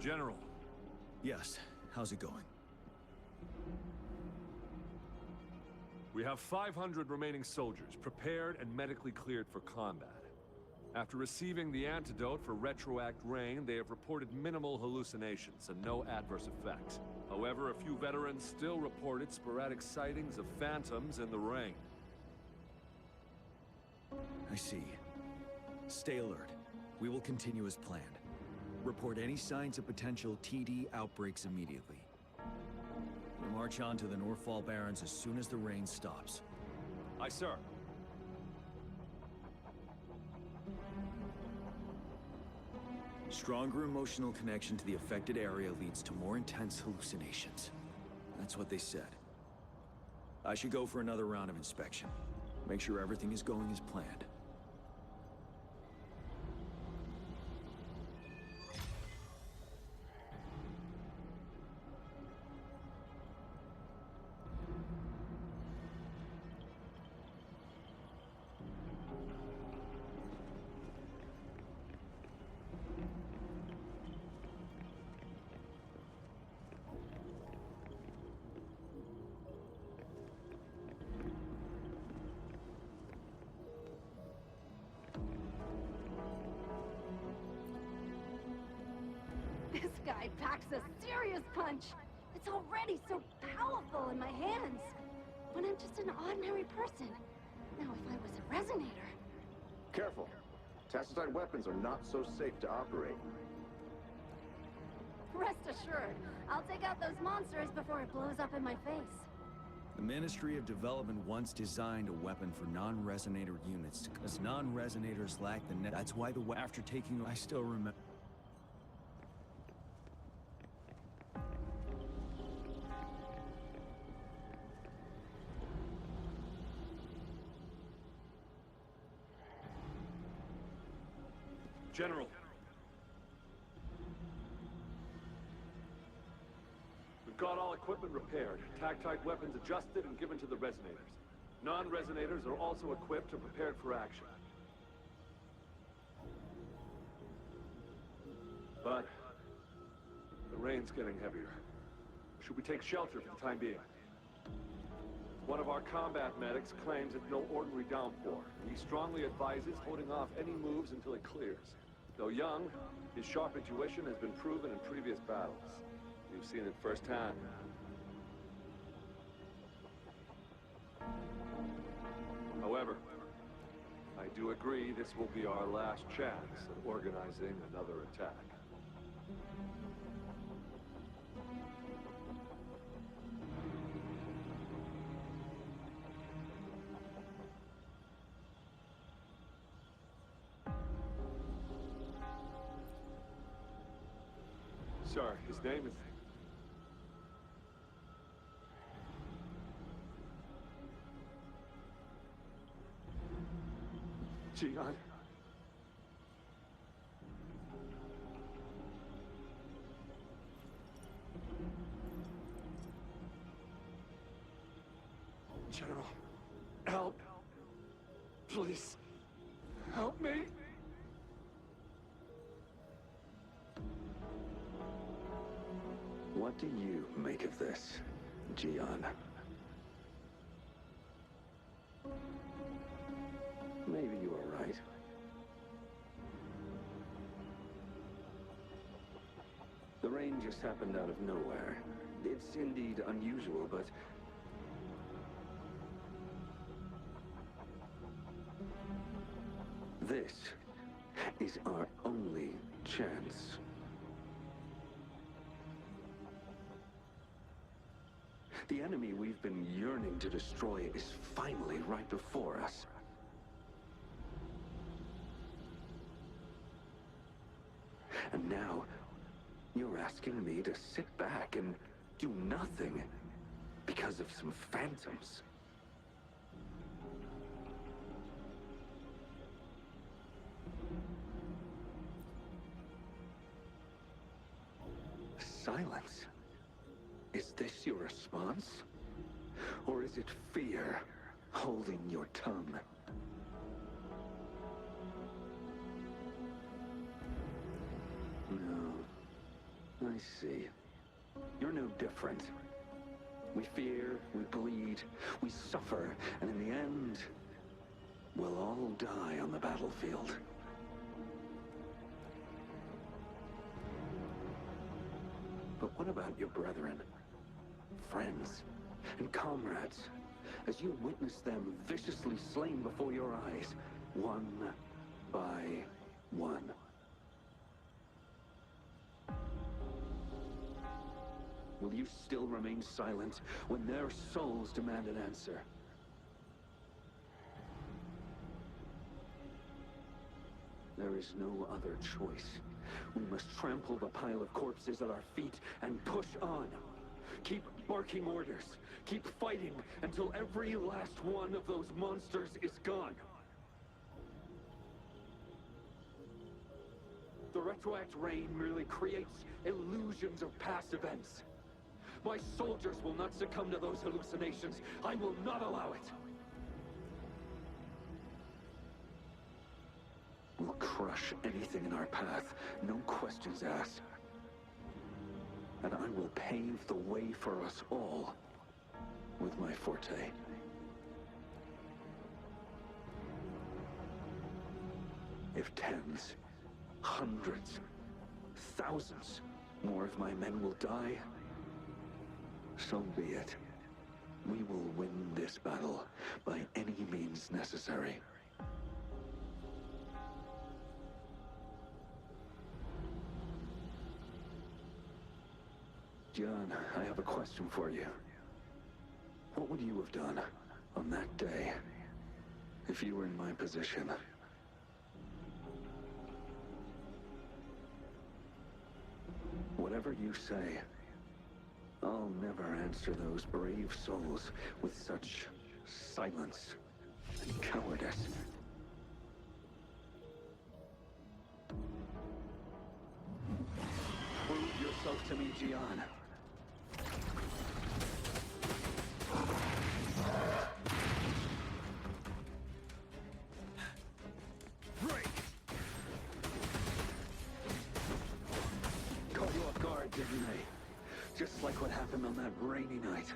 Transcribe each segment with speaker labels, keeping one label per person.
Speaker 1: General.
Speaker 2: Yes. How's it going?
Speaker 1: We have 500 remaining soldiers, prepared and medically cleared for combat. After receiving the antidote for retroact rain, they have reported minimal hallucinations and no adverse effects. However, a few veterans still reported sporadic sightings of phantoms in the rain.
Speaker 2: I see. Stay alert. We will continue as planned. Report any signs of potential TD outbreaks immediately. We'll march on to the Northfall Barrens as soon as the rain stops.
Speaker 1: Aye, sir.
Speaker 2: Stronger emotional connection to the affected area leads to more intense hallucinations. That's what they said. I should go for another round of inspection. Make sure everything is going as planned.
Speaker 3: This guy packs a serious punch. It's already so powerful in my hands. When I'm just an ordinary person. Now if I was a resonator...
Speaker 4: Careful. Tacitite weapons are not so safe to operate.
Speaker 3: Rest assured, I'll take out those monsters before it blows up in my face.
Speaker 2: The Ministry of Development once designed a weapon for non-resonator units, because non-resonators lack the net. That's why after taking... I still remember...
Speaker 1: General. We've got all equipment repaired, tactite weapons adjusted and given to the resonators. Non-resonators are also equipped and prepared for action. But the rain's getting heavier. Should we take shelter for the time being? One of our combat medics claims it's no ordinary downpour. He strongly advises holding off any moves until it clears. Though young, his sharp intuition has been proven in previous battles. You've seen it firsthand. However, I do agree this will be our last chance at organizing another attack. Sir, his name is... Jian. General, help. Please, help me.
Speaker 4: What do you make of this, Jian? Maybe you are right. The rain just happened out of nowhere. It's indeed unusual, but... this is our only chance. The enemy we've been yearning to destroy is finally right before us. And now, you're asking me to sit back and do nothing because of some phantoms. Silence. Is this your response? Or is it fear holding your tongue? No. I see. You're no different. We fear, we bleed, we suffer, and in the end, we'll all die on the battlefield. But what about your brethren, friends, and comrades, as you witness them viciously slain before your eyes, one by one? Will you still remain silent when their souls demand an answer? There is no other choice. We must trample the pile of corpses at our feet and push on. Keep barking orders. Keep fighting until every last one of those monsters is gone. The retroact rain merely creates illusions of past events. My soldiers will not succumb to those hallucinations. I will not allow it. We'll crush anything in our path, no questions asked. And I will pave the way for us all with my forte. If tens, hundreds, thousands more of my men will die, so be it. We will win this battle by any means necessary. John, I have a question for you. What would you have done on that day if you were in my position? Whatever you say, I'll never answer those brave souls with such silence and cowardice. Prove yourself to me, Gian. Caught you off guard, didn't they? Just like what happened on that rainy night.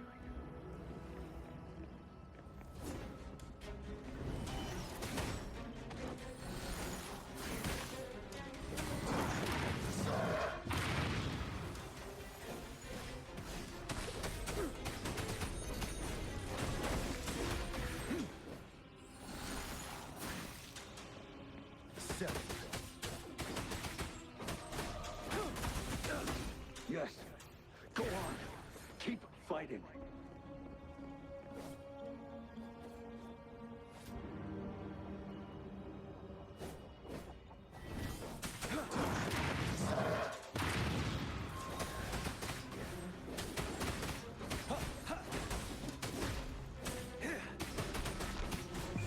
Speaker 4: Yes. Go on. Keep fighting.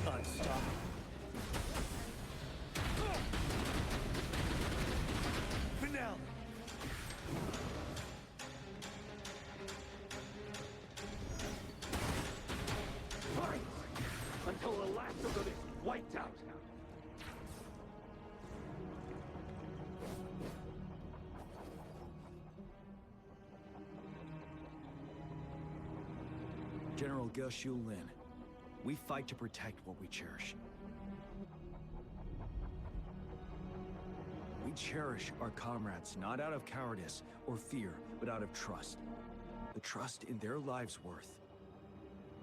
Speaker 4: Unstoppable. Finale. Fight! Until the last of them is wiped out!
Speaker 2: General Ge Lin, we fight to protect what we cherish. We cherish our comrades not out of cowardice or fear, but out of trust. The trust in their lives' worth.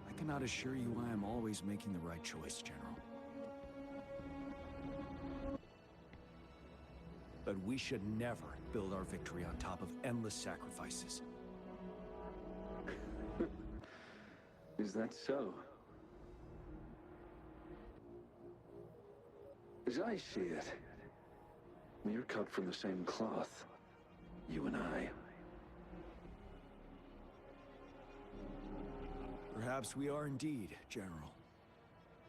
Speaker 2: I cannot assure you I am always making the right choice, General. But we should never build our victory on top of endless sacrifices.
Speaker 4: Is that so? As I see it, we're cut from the same cloth, you and I.
Speaker 2: Perhaps we are indeed, General.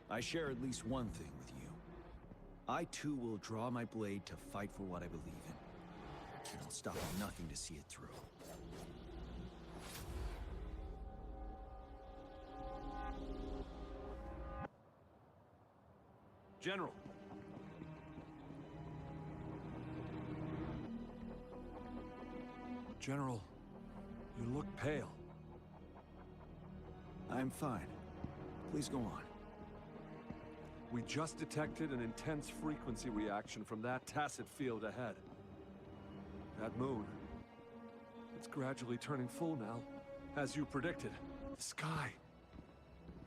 Speaker 2: I share at least one thing with you. I too will draw my blade to fight for what I believe in. And I'll stop at nothing to see it through.
Speaker 1: General. General, you look pale.
Speaker 2: I'm fine. Please go on.
Speaker 1: We just detected an intense frequency reaction from that tacit field ahead. That moon, it's gradually turning full now, as you predicted. The sky,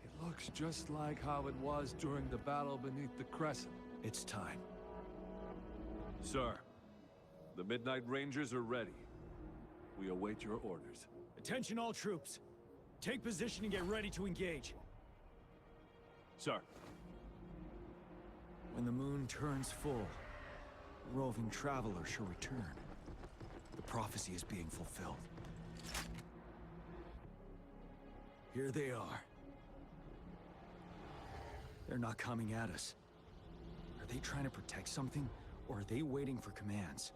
Speaker 1: it looks just like how it was during the battle beneath the crescent.
Speaker 2: It's time.
Speaker 1: Sir, the Midnight Rangers are ready. We await your orders.
Speaker 2: Attention all troops. Take position and get ready to engage.
Speaker 1: Sir.
Speaker 2: When the moon turns full, roving travelers shall return. The prophecy is being fulfilled. Here they are. They're not coming at us. Are they trying to protect something, or are they waiting for commands?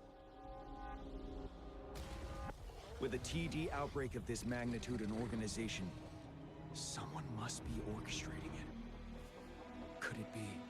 Speaker 2: With a TD outbreak of this magnitude and organization, someone must be orchestrating it. Could it be?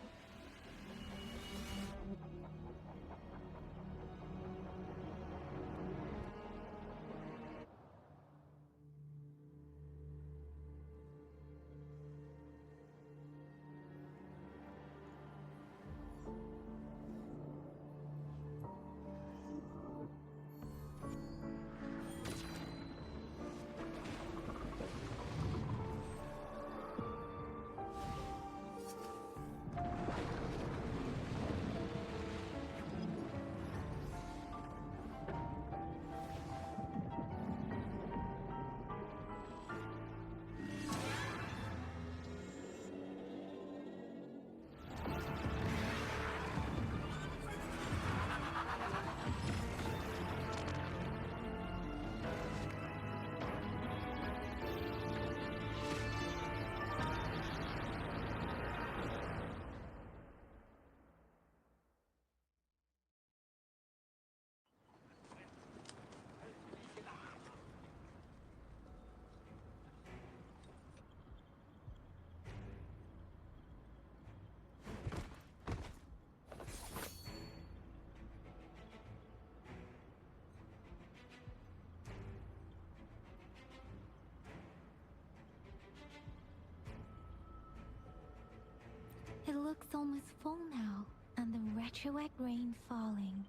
Speaker 3: It looks almost full now, and the retroact rain falling.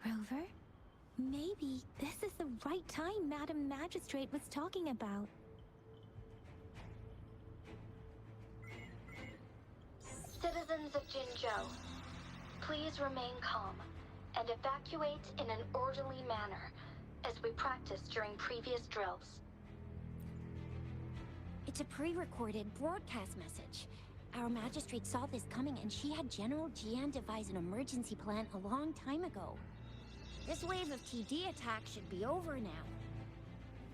Speaker 3: Rover? Maybe this is the right time Madam Magistrate was talking about.
Speaker 5: Citizens of Jinzhou, please remain calm and evacuate in an orderly manner, as we practiced during previous drills.
Speaker 6: It's a pre-recorded broadcast message. Our magistrate saw this coming and she had General Jian devise an emergency plan a long time ago. This wave of TD attack should be over now.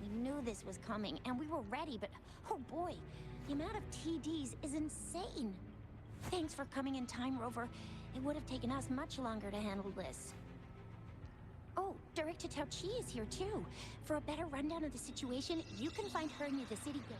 Speaker 6: We knew this was coming and we were ready, but oh boy, the amount of TDs is insane. Thanks for coming in time, Rover. It would have taken us much longer to handle this. Oh, Director Tao Chi is here too. For a better rundown of the situation, you can find her near the city gate.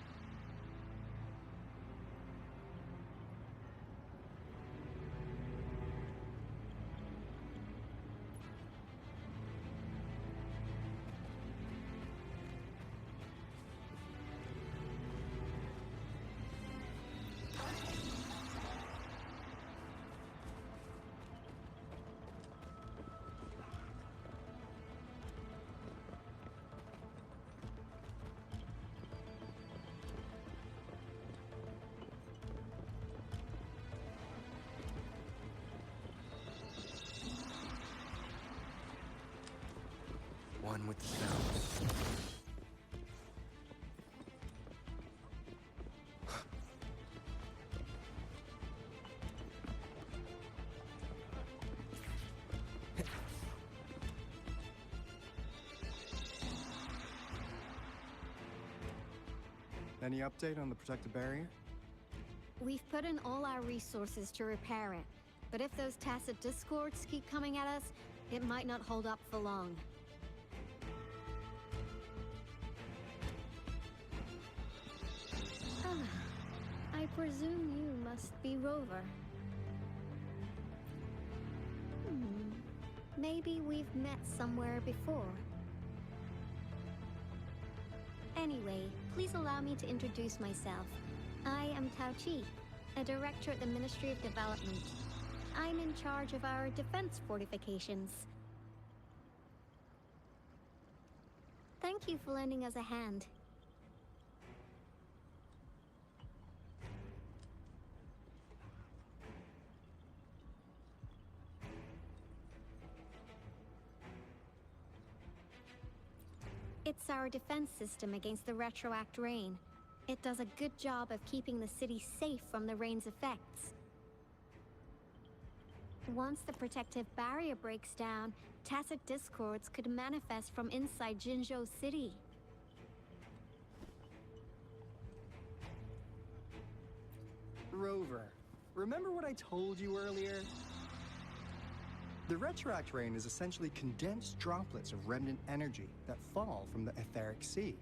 Speaker 7: One with the sounds.
Speaker 8: Any update on the protective barrier?
Speaker 9: We've put in all our resources to repair it, but if those tacit discords keep coming at us, it might not hold up for long. I presume you must be Rover. Maybe we've met somewhere before. Anyway, please allow me to introduce myself. I am Tao Chi, a director at the Ministry of Development. I'm in charge of our defense fortifications. Thank you for lending us a hand. It's our defense system against the retroact rain. It does a good job of keeping the city safe from the rain's effects. Once the protective barrier breaks down, tacit discords could manifest from inside Jinzhou City.
Speaker 8: Rover, remember what I told you earlier? The retroact rain is essentially condensed droplets of remnant energy that fall from the etheric sea.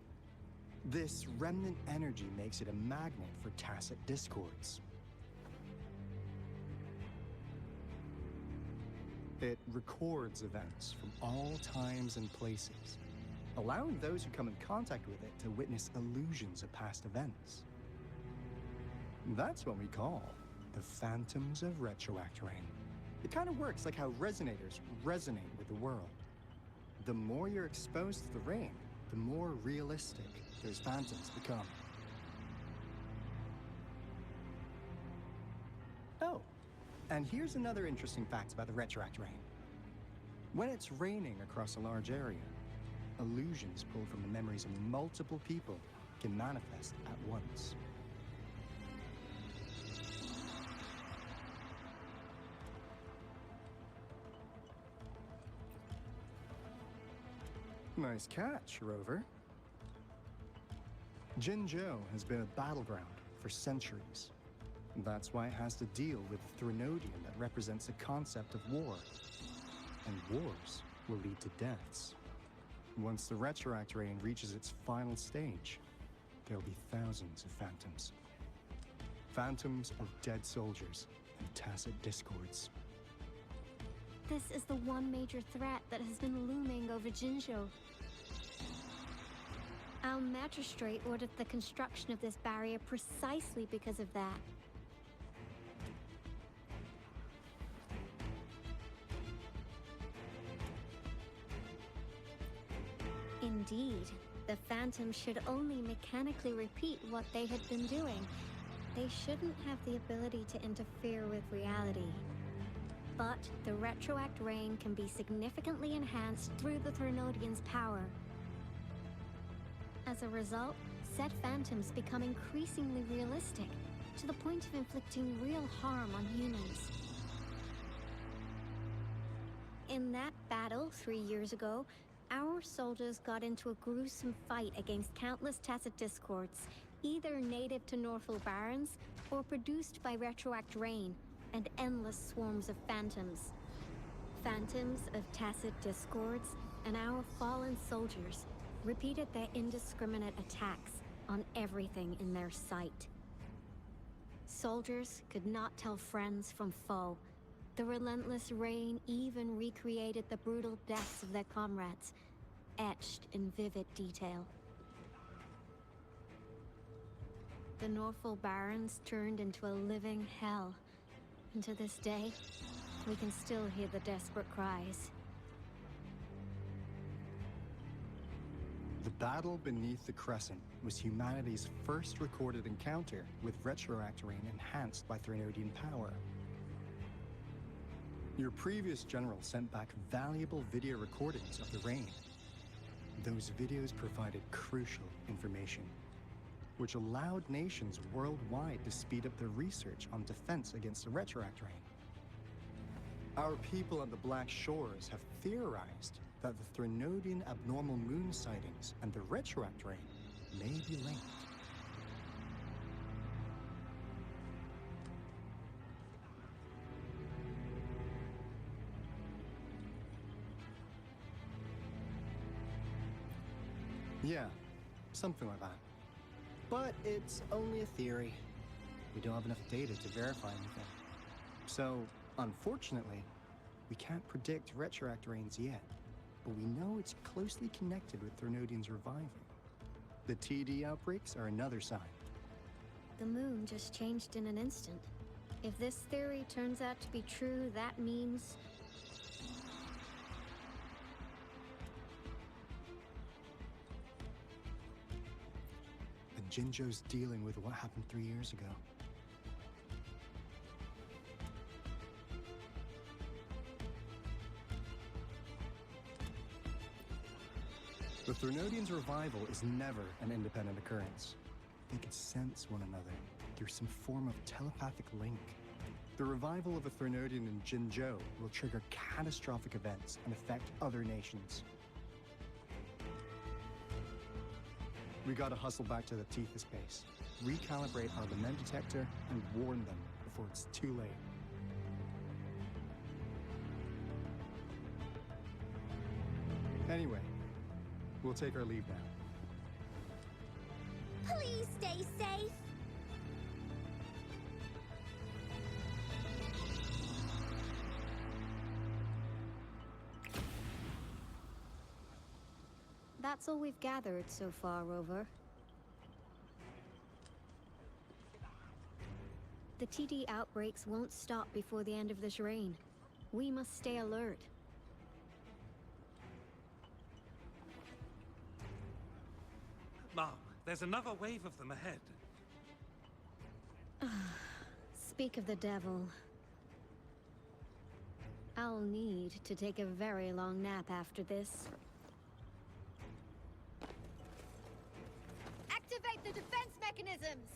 Speaker 8: This remnant energy makes it a magnet for tacit discords. It records events from all times and places, allowing those who come in contact with it to witness illusions of past events. That's what we call the phantoms of retroact rain. It kind of works like how resonators resonate with the world. The more you're exposed to the rain, the more realistic those phantoms become. Oh, and here's another interesting fact about the retroact rain. When it's raining across a large area, illusions pulled from the memories of multiple people can manifest at once. Nice catch, Rover. Jinzhou has been a battleground for centuries. That's why it has to deal with the Threnodian that represents the concept of war. And wars will lead to deaths. Once the retroact rain reaches its final stage, there'll be thousands of phantoms. Phantoms of dead soldiers and tacit discords.
Speaker 9: This is the one major threat that has been looming over Jinzhou. Our magistrate ordered the construction of this barrier precisely because of that. Indeed, the Phantoms should only mechanically repeat what they had been doing. They shouldn't have the ability to interfere with reality. But the retroact rain can be significantly enhanced through the Threnodian's power. As a result, said phantoms become increasingly realistic, to the point of inflicting real harm on humans. In that battle 3 years ago, our soldiers got into a gruesome fight against countless tacit discords, either native to Northall Barrens or produced by retroact rain and endless swarms of phantoms. Phantoms of tacit discords and our fallen soldiers repeated their indiscriminate attacks on everything in their sight. Soldiers could not tell friends from foe. The relentless rain even recreated the brutal deaths of their comrades, etched in vivid detail. The Northall Barrens turned into a living hell, and to this day, we can still hear the desperate cries.
Speaker 8: The battle beneath the Crescent was humanity's first recorded encounter with retroact rain enhanced by Threnodian power. Your previous general sent back valuable video recordings of the rain. Those videos provided crucial information, which allowed nations worldwide to speed up their research on defense against the retroact rain. Our people on the Black Shores have theorized that the Threnodian abnormal moon sightings and the retroact rain may be linked. Yeah, something like that. But it's only a theory. We don't have enough data to verify anything. So, unfortunately, we can't predict retroact rains yet. But we know it's closely connected with Threnodian's reviving. The TD outbreaks are another sign.
Speaker 9: The moon just changed in an instant. If this theory turns out to be true, that means...
Speaker 8: And Jinzhou's dealing with what happened 3 years ago. The Threnodians' revival is never an independent occurrence. They could sense one another through some form of telepathic link. The revival of a Threnodian in Jinzhou will trigger catastrophic events and affect other nations. We gotta hustle back to the Tethys base, recalibrate our lament detector, and warn them before it's too late. Anyway, we'll take our leave now.
Speaker 3: Please stay safe.
Speaker 9: That's all we've gathered so far, Rover. The TD outbreaks won't stop before the end of this reign. We must stay alert.
Speaker 10: Mom, there's another wave of them ahead.
Speaker 9: Speak of the devil. I'll need to take a very long nap after this.
Speaker 6: Activate the defense mechanisms!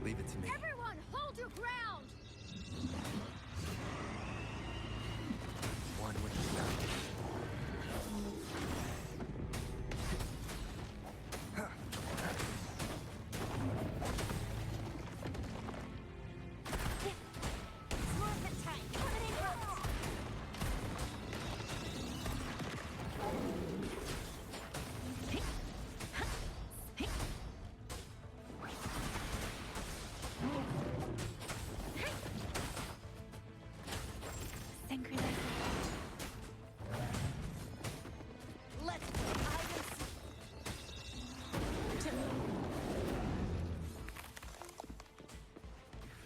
Speaker 7: Leave it to me.
Speaker 6: Everyone, hold your ground!
Speaker 7: One with the sound.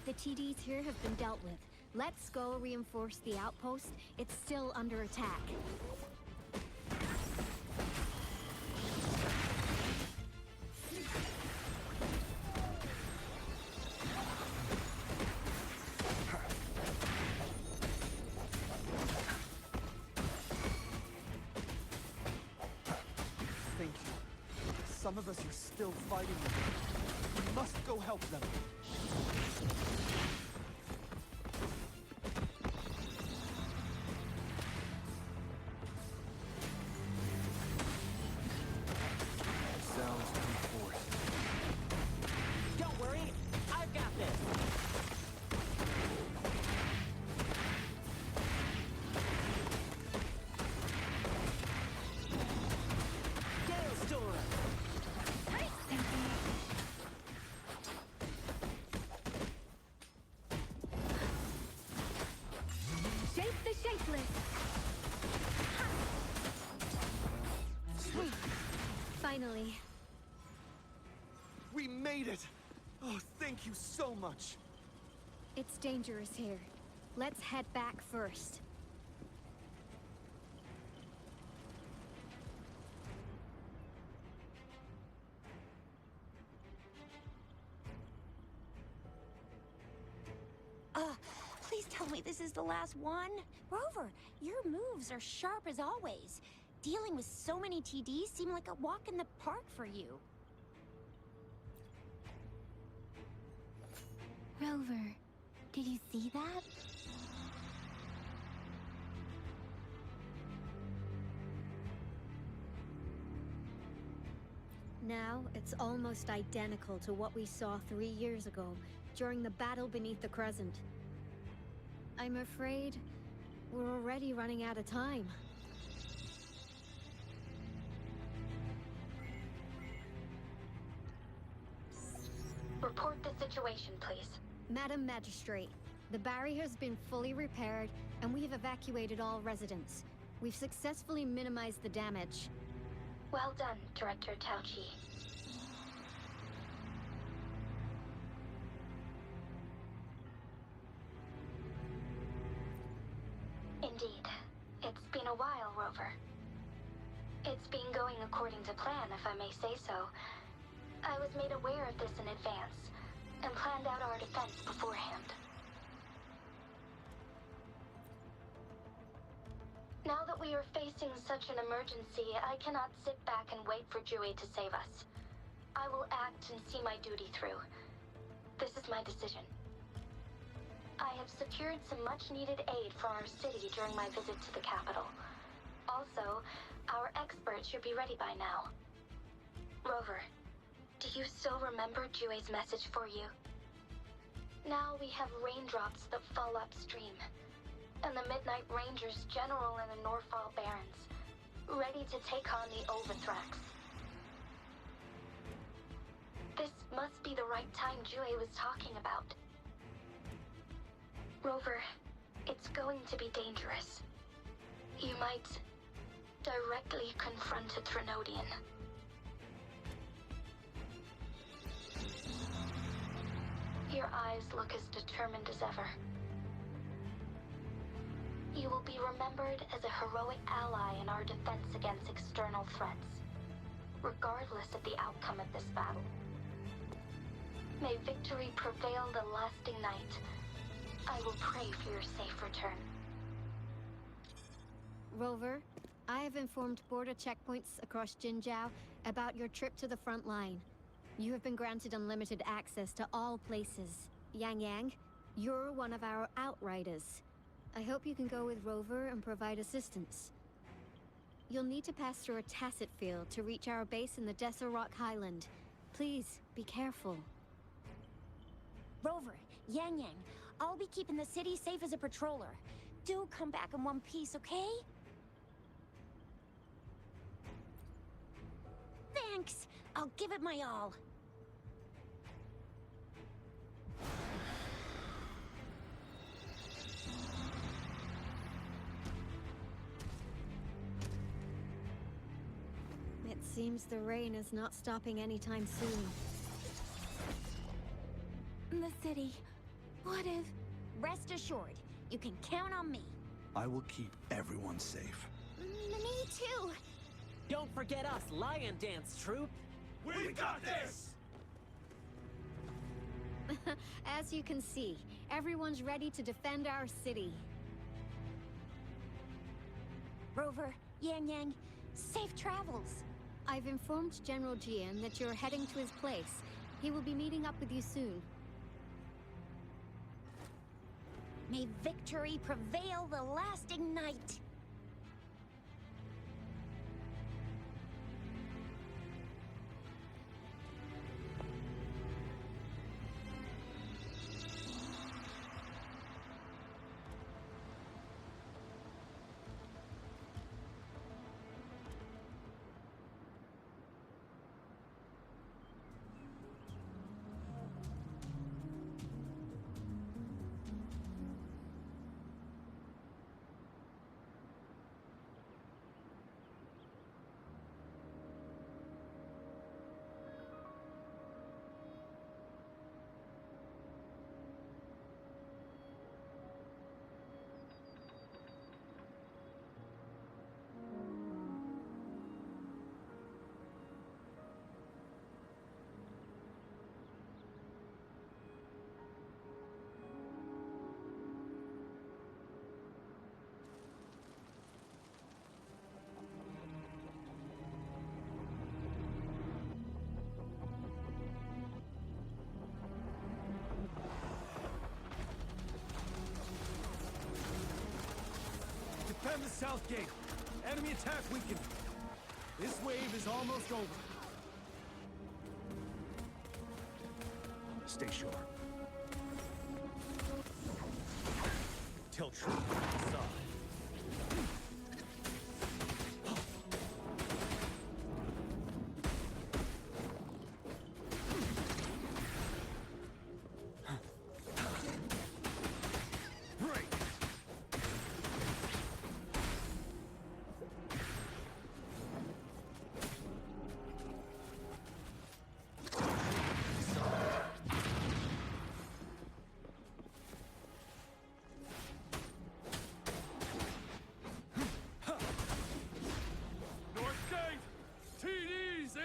Speaker 9: The TDs here have been dealt with. Let's go reinforce the outpost. It's still under attack.
Speaker 11: Thank you. Some of us are still fighting them. We must go help them.
Speaker 7: Sounds too forced.
Speaker 12: Don't worry, I've got this. Gale Storm!
Speaker 9: Shape the shapeless! Finally.
Speaker 11: We made it! Oh, thank you so much!
Speaker 9: It's dangerous here. Let's head back first.
Speaker 6: Please tell me this is the last one? Rover, your moves are sharp as always. Dealing with so many TDs seem like a walk in the park for you.
Speaker 3: Rover, Did you see that?
Speaker 9: Now, it's almost identical to what we saw 3 years ago, during the battle beneath the Crescent. I'm afraid we're already running out of time.
Speaker 5: Report the situation, please.
Speaker 9: Madam Magistrate, the barrier has been fully repaired, and we have evacuated all residents. We've successfully minimized the damage.
Speaker 5: Well done, Director Tauchi. Indeed. It's been a while, Rover. It's been going according to plan, if I may say so. I was made aware of this in advance, and planned out our defense beforehand. Now that we are facing such an emergency, I cannot sit back and wait for Jue to save us. I will act and see my duty through. This is my decision. I have secured some much-needed aid for our city during my visit to the capital. Also, our experts should be ready by now. Rover, do you still remember Jue's message for you? Now we have raindrops that fall upstream, and the Midnight Rangers general in the Norfall Barrens, ready to take on the Overthrax. This must be the right time Jue was talking about. Rover, it's going to be dangerous. You might directly confront a Trinodian. Your eyes look as determined as ever. You will be remembered as a heroic ally in our defense against external threats, regardless of the outcome of this battle. May victory prevail the lasting night. I will pray for your safe return.
Speaker 9: Rover, I have informed border checkpoints across Jinzhou about your trip to the front line. You have been granted unlimited access to all places. Yang, you're one of our outriders. I hope you can go with Rover and provide assistance. You'll need to pass through a tacit field to reach our base in the Desert Rock Highland. Please, be careful.
Speaker 6: Rover, Yang, I'll be keeping the city safe as a patroller. Do come back in one piece, okay? Thanks! I'll give it my all.
Speaker 9: It seems the rain is not stopping anytime soon.
Speaker 3: The city. What if...
Speaker 6: Rest assured, you can count on me.
Speaker 13: I will keep everyone safe.
Speaker 6: Me too!
Speaker 12: Don't forget us, Lion Dance Troop!
Speaker 10: We got this!
Speaker 9: As you can see, everyone's ready to defend our city.
Speaker 6: Rover, Yang, safe travels.
Speaker 9: I've informed General Jian that you're heading to his place. He will be meeting up with you soon.
Speaker 6: May victory prevail the lasting night.
Speaker 2: south gate. Enemy attack weakened. This wave is almost over. Stay sure. Tilt true. Side.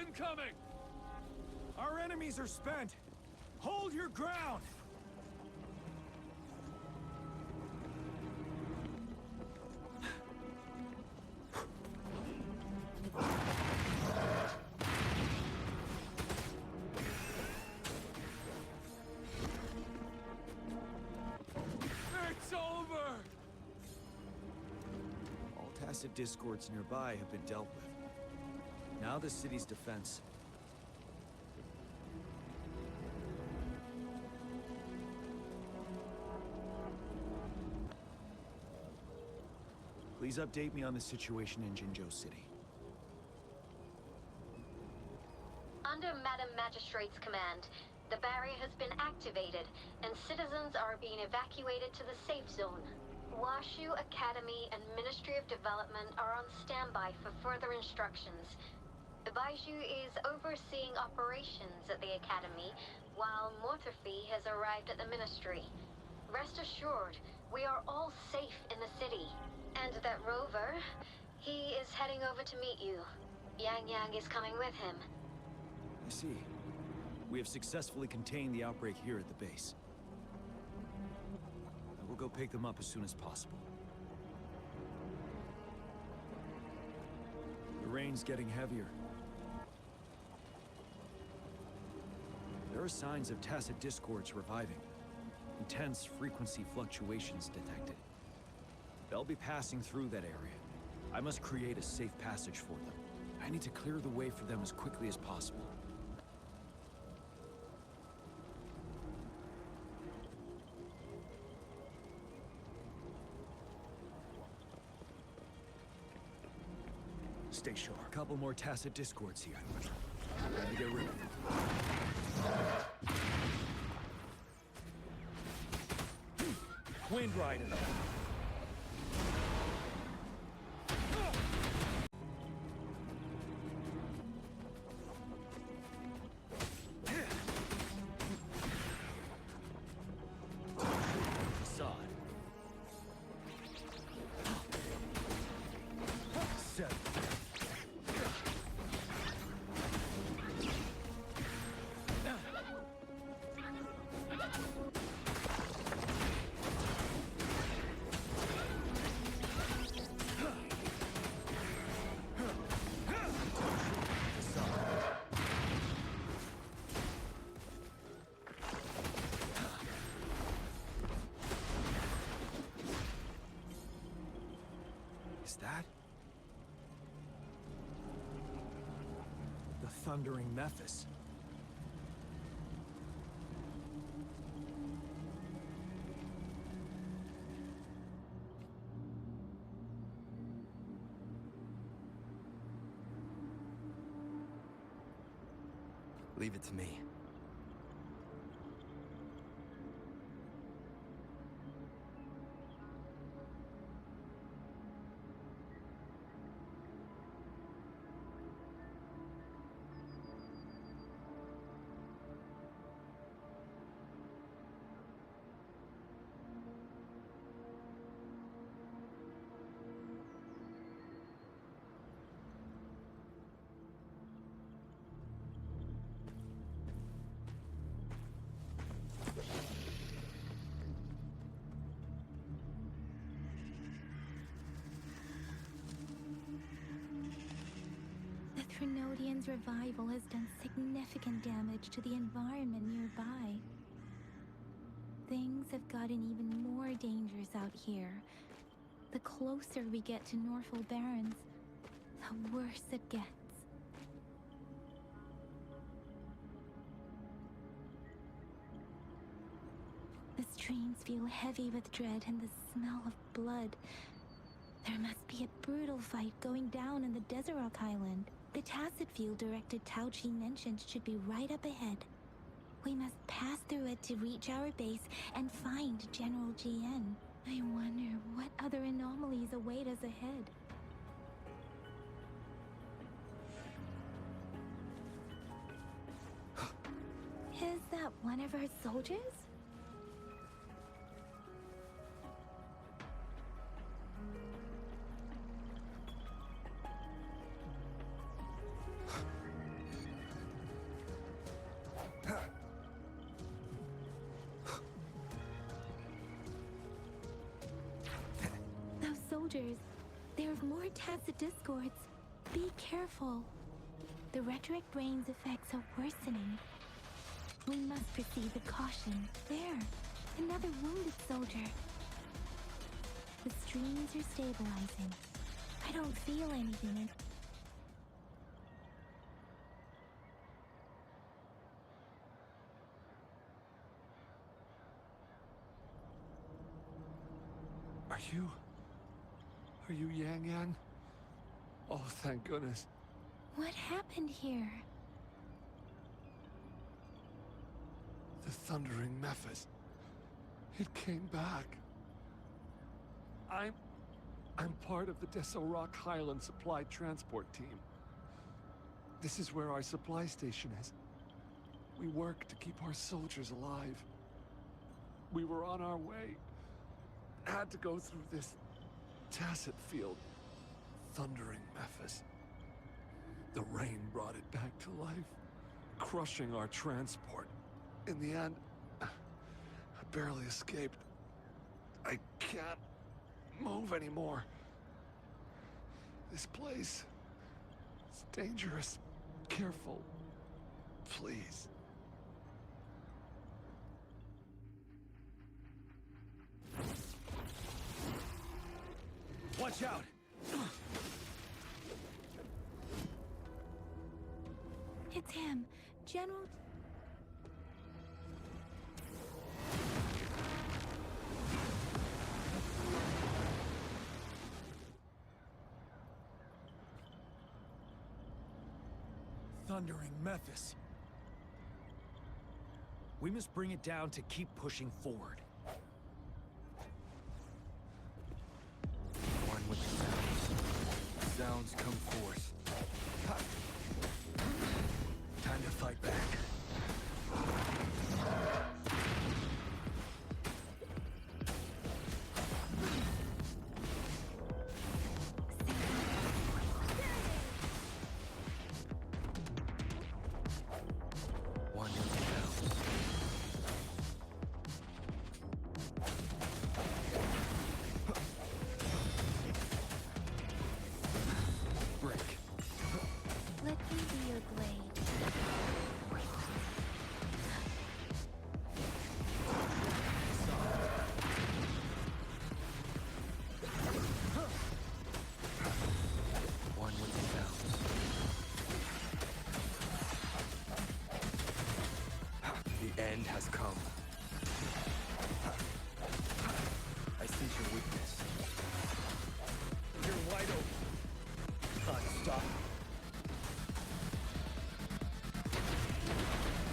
Speaker 1: Incoming!
Speaker 2: Our enemies are spent! Hold your ground!
Speaker 1: It's over!
Speaker 2: All tacit discords nearby have been dealt with. Now the city's defense. Please update me on the situation in Jinzhou City.
Speaker 5: Under Madam Magistrate's command, the barrier has been activated, and citizens are being evacuated to the safe zone. Washu Academy and Ministry of Development are on standby for further instructions. Baiju is overseeing operations at the Academy, while Mortherfee has arrived at the Ministry. Rest assured, we are all safe in the city. And that rover, he is heading over to meet you. Yang Yang is coming with him.
Speaker 2: I see. We have successfully contained the outbreak here at the base. I will go pick them up as soon as possible. The rain's getting heavier. There are signs of tacit discords reviving. Intense frequency fluctuations detected. They'll be passing through that area. I must create a safe passage for them. I need to clear the way for them as quickly as possible. Stay sure. A couple more tacit discords here. Time to get rid of them. Wind Rider. Is that the Thundering Mephis?
Speaker 7: Leave it to me.
Speaker 3: Trinodian's revival has done significant damage to the environment nearby. Things have gotten even more dangerous out here. The closer we get to Norfolk Barrens, the worse it gets. The streams feel heavy with dread and the smell of blood. There must be a brutal fight going down in the Desert Island. The Tacit field directed Tao Chi mentioned should be right up ahead. We must pass through it to reach our base and find General GN. I wonder what other anomalies await us ahead. Is that one of our soldiers? There are more Tacit discords. Be careful. The retroact rain's effects are worsening. We must proceed with caution. There, another wounded soldier. The streams are stabilizing. I don't feel anything.
Speaker 1: Are you Yang Yang? Oh, thank goodness.
Speaker 3: What happened here?
Speaker 1: The Thundering Mephis. It came back. I'm part of the Deso Rock Highland Supply Transport Team. This is where our supply station is. We work to keep our soldiers alive. We were on our way. Had to go through this Tacit field. Thundering Mephis. The rain brought it back to life, crushing our transport. In the end, I barely escaped. I can't move anymore. This place is dangerous. Careful. Please.
Speaker 2: Watch out!
Speaker 3: It's him, General...
Speaker 2: Thundering Mephis. We must bring it down to keep pushing forward.
Speaker 7: One with the sounds. Sounds come forth. Ha. Time to fight back. End has come. I sense your weakness. You're wide open. Can't stop.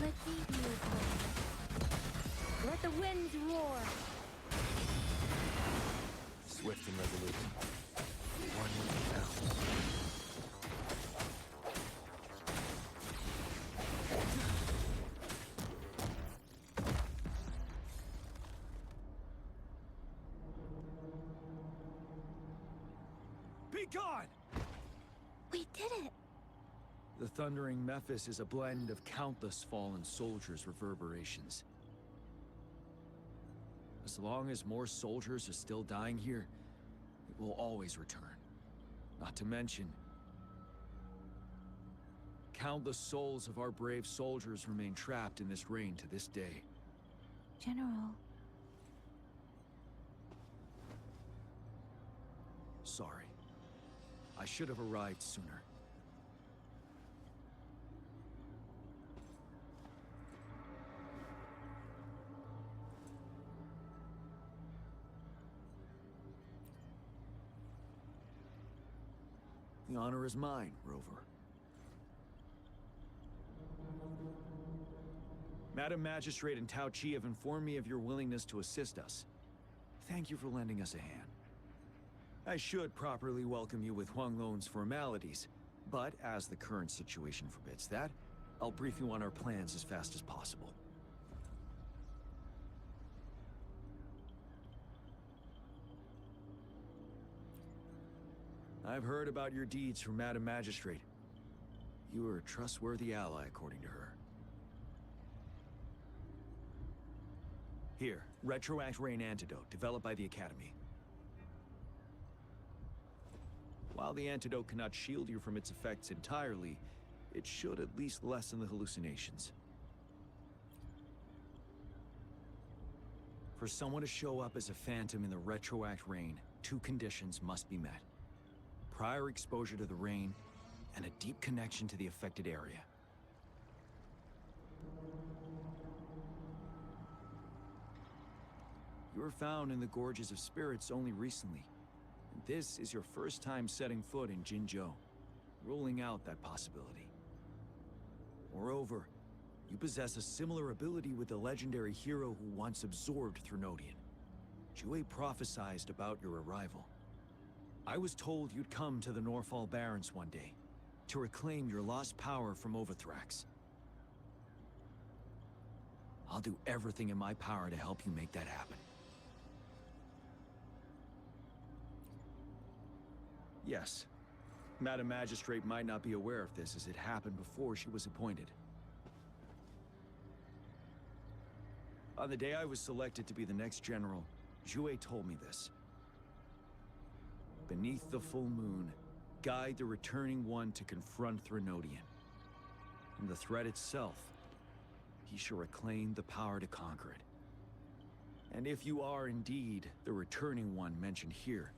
Speaker 3: Let me be your blade. Let the winds roar.
Speaker 7: Swift and resolute. One with the sounds.
Speaker 2: God!
Speaker 3: We did it!
Speaker 2: The Thundering Mephis is a blend of countless fallen soldiers' reverberations. As long as more soldiers are still dying here, it will always return. Not to mention, countless souls of our brave soldiers remain trapped in this rain to this day.
Speaker 3: General...
Speaker 2: Sorry. I should have arrived sooner. The honor is mine, Rover. Madam Magistrate and Tao Chi have informed me of your willingness to assist us. Thank you for lending us a hand. I should properly welcome you with Huang Lon's formalities, but as the current situation forbids that, I'll brief you on our plans as fast as possible. I've heard about your deeds from Madam Magistrate. You are a trustworthy ally, according to her. Here, Retroact Rain Antidote, developed by the Academy. While the antidote cannot shield you from its effects entirely, it should at least lessen the hallucinations. For someone to show up as a phantom in the Retroact Rain, 2 conditions must be met. Prior exposure to the rain, and a deep connection to the affected area. You were found in the Gorges of Spirits only recently, and this is your first time setting foot in Jinzhou, ruling out that possibility. Moreover, you possess a similar ability with the legendary hero who once absorbed Threnodian. Jue prophesied about your arrival. I was told you'd come to the Norfall Barrens one day, to reclaim your lost power from Overthrax. I'll do everything in my power to help you make that happen. Yes, Madam Magistrate might not be aware of this as it happened before she was appointed. On the day I was selected to be the next general, Jue told me this. Beneath the full moon, guide the returning one to confront Threnodian. From the threat itself, he shall reclaim the power to conquer it. And if you are indeed the returning one mentioned here,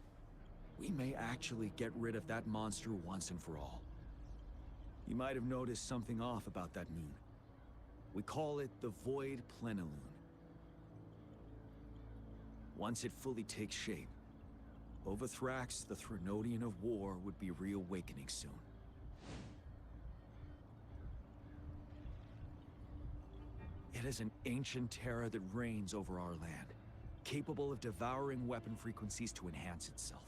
Speaker 2: we may actually get rid of that monster once and for all. You might have noticed something off about that moon. We call it the Void Plenilune. Once it fully takes shape, Overthrax, the Threnodian of War, would be reawakening soon. It is an ancient terror that reigns over our land, capable of devouring weapon frequencies to enhance itself.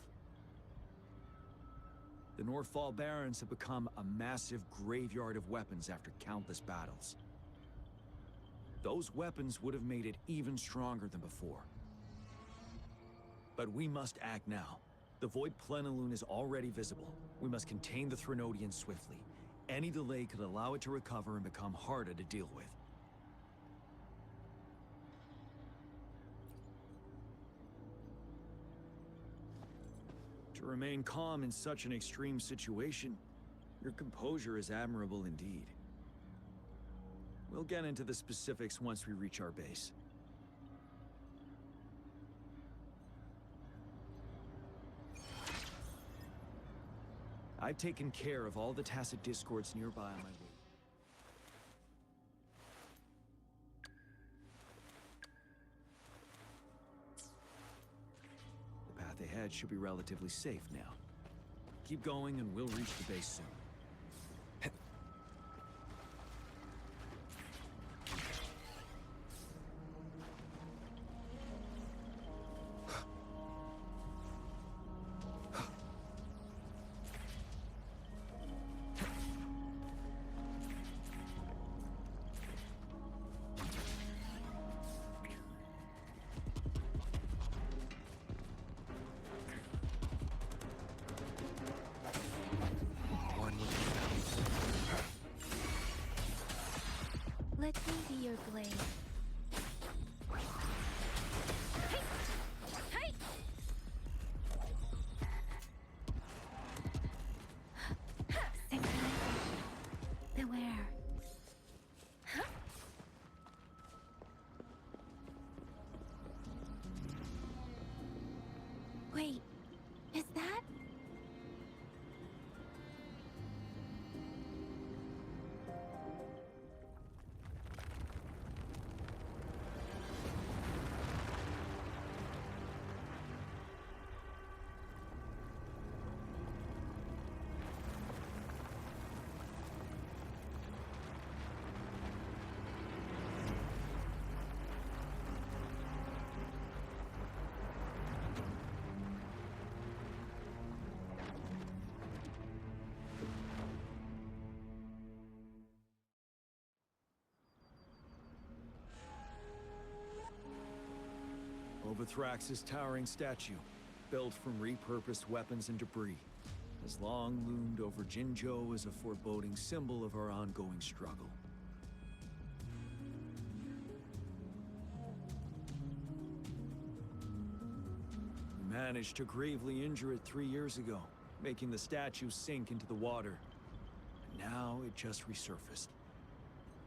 Speaker 2: The Norfall Barrens have become a massive graveyard of weapons after countless battles. Those weapons would have made it even stronger than before. But we must act now. The Void Plenilune is already visible. We must contain the Threnodian swiftly. Any delay could allow it to recover and become harder to deal with. To remain calm in such an extreme situation, your composure is admirable indeed. We'll get into the specifics once we reach our base. I've taken care of all the tacit discords nearby on my way. The path ahead should be relatively safe now. Keep going and we'll reach the base soon.
Speaker 3: Let me be your blade. Synchronization. Beware. Wait, is that?
Speaker 2: Overthrax's towering statue, built from repurposed weapons and debris, has long loomed over Jinzhou as a foreboding symbol of our ongoing struggle. We managed to gravely injure it 3 years ago, making the statue sink into the water. And now it just resurfaced.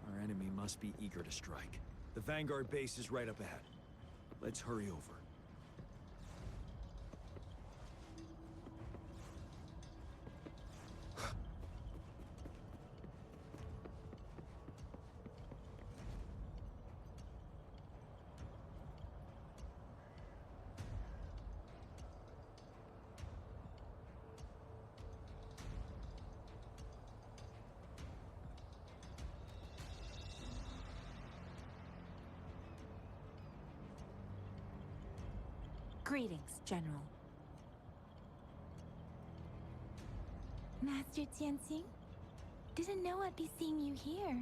Speaker 2: Our enemy must be eager to strike. The Vanguard base is right up ahead. Let's hurry over.
Speaker 14: Greetings, General.
Speaker 3: Master Jianxing? Didn't know I'd be seeing you here.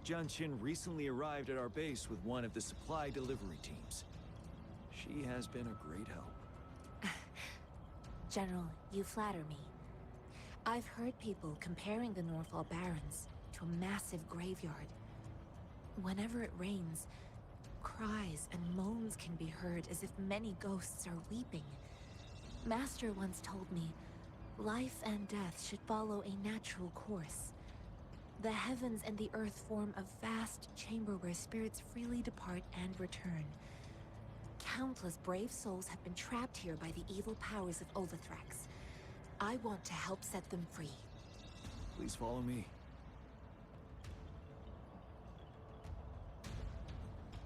Speaker 2: Jianqin recently arrived at our base with one of the supply delivery teams. She has been a great help.
Speaker 14: General, you flatter me. I've heard people comparing the Northall Barrens to a massive graveyard. Whenever it rains, cries and moans can be heard as if many ghosts are weeping. Master once told me, life and death should follow a natural course. The heavens and the earth form a vast chamber where spirits freely depart and return. Countless brave souls have been trapped here by the evil powers of Overthrax. I want to help set them free.
Speaker 2: Please follow me.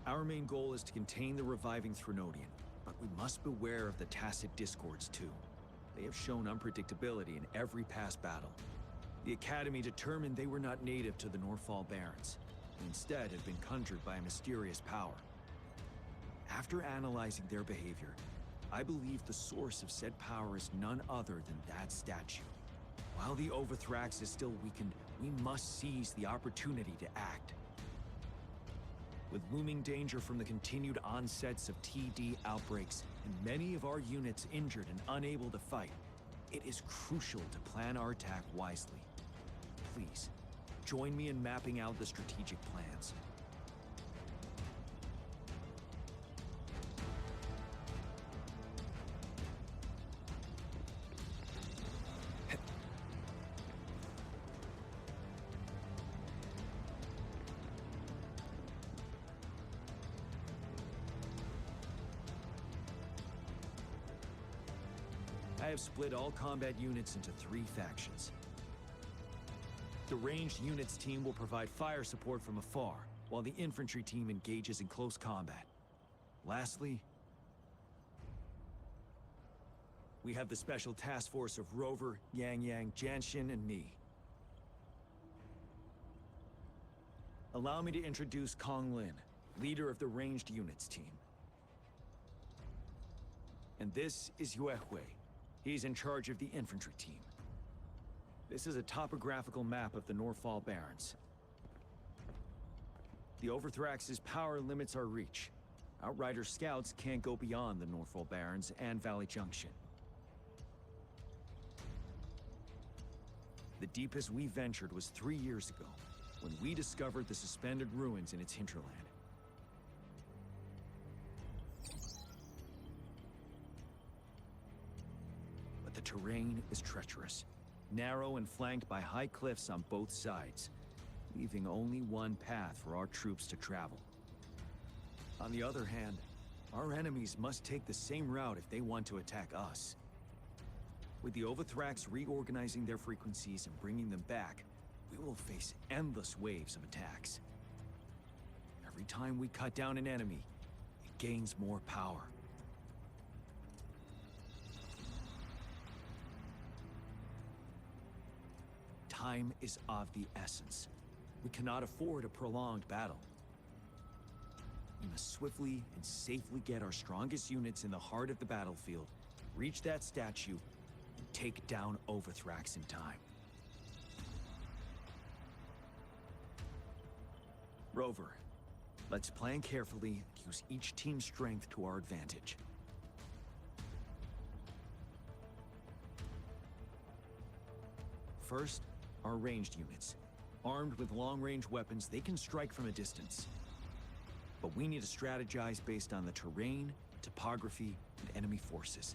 Speaker 2: Our main goal is to contain the reviving Threnodian, but we must beware of the tacit discords too. They have shown unpredictability in every past battle. The Academy determined they were not native to the Northall Barrens, and instead had been conjured by a mysterious power. After analyzing their behavior, I believe the source of said power is none other than that statue. While the Overthrax is still weakened, we must seize the opportunity to act. With looming danger from the continued onsets of TD outbreaks, and many of our units injured and unable to fight, it is crucial to plan our attack wisely. Please, join me in mapping out the strategic plans. I have split all combat units into 3 factions. The ranged units team will provide fire support from afar, while the infantry team engages in close combat. Lastly, we have the special task force of Rover, Yang Yang, Jianxin, and me. Allow me to introduce Kong Lin, leader of the ranged units team. And this is Yue Hui. He's in charge of the infantry team. This is a topographical map of the Northall Barrens. The Overthrax's power limits our reach. Outrider scouts can't go beyond the Northall Barrens and Valley Junction. The deepest we ventured was 3 years ago, when we discovered the suspended ruins in its hinterland. The terrain is treacherous, narrow and flanked by high cliffs on both sides, leaving only one path for our troops to travel. On the other hand, our enemies must take the same route if they want to attack us. With the Overthrax reorganizing their frequencies and bringing them back, we will face endless waves of attacks. Every time we cut down an enemy, it gains more power. Time is of the essence. We cannot afford a prolonged battle. We must swiftly and safely get our strongest units in the heart of the battlefield, reach that statue, and take down Overthrax in time. Rover, Let's plan carefully and use each team's strength to our advantage. First, our ranged units. Armed with long-range weapons, they can strike from a distance. But we need to strategize based on the terrain, topography, and enemy forces.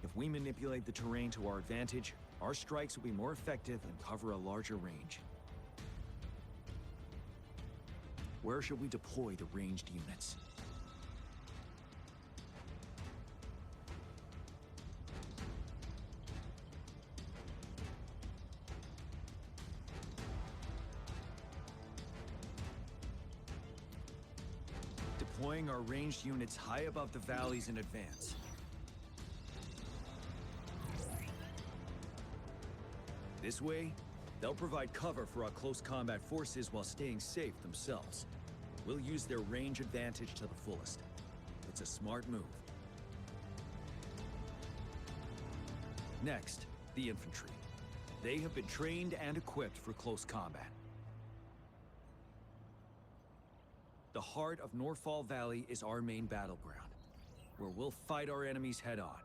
Speaker 2: If we manipulate the terrain to our advantage, our strikes will be more effective and cover a larger range. Where should we deploy the ranged units? Deploying our ranged units high above the valleys in advance. This way, they'll provide cover for our close combat forces while staying safe themselves. We'll use their range advantage to the fullest. It's a smart move. Next, the infantry. They have been trained and equipped for close combat. The heart of Northfall Valley is our main battleground, where we'll fight our enemies head-on.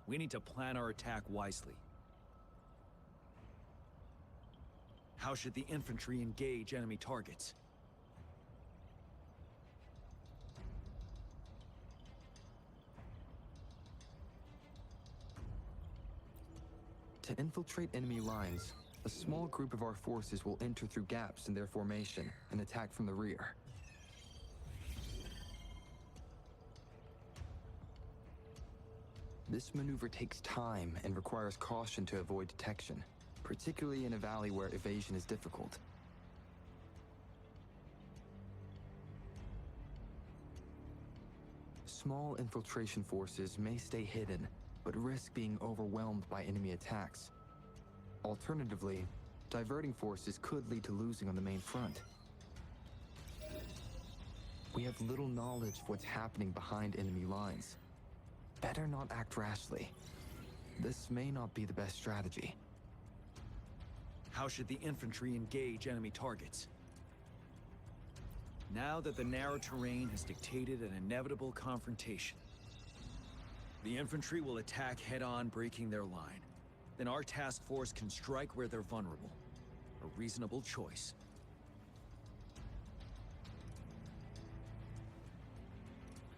Speaker 2: We need to plan our attack wisely. How should the infantry engage enemy targets?
Speaker 15: To infiltrate enemy lines, a small group of our forces will enter through gaps in their formation and attack from the rear. This maneuver takes time and requires caution to avoid detection, particularly in a valley where evasion is difficult. Small infiltration forces may stay hidden, but risk being overwhelmed by enemy attacks. Alternatively, diverting forces could lead to losing on the main front. We have little knowledge of what's happening behind enemy lines. Better not act rashly. This may not be the best strategy.
Speaker 2: How should the infantry engage enemy targets? Now that the narrow terrain has dictated an inevitable confrontation, the infantry will attack head-on, breaking their line. Then our task force can strike where they're vulnerable. A reasonable choice.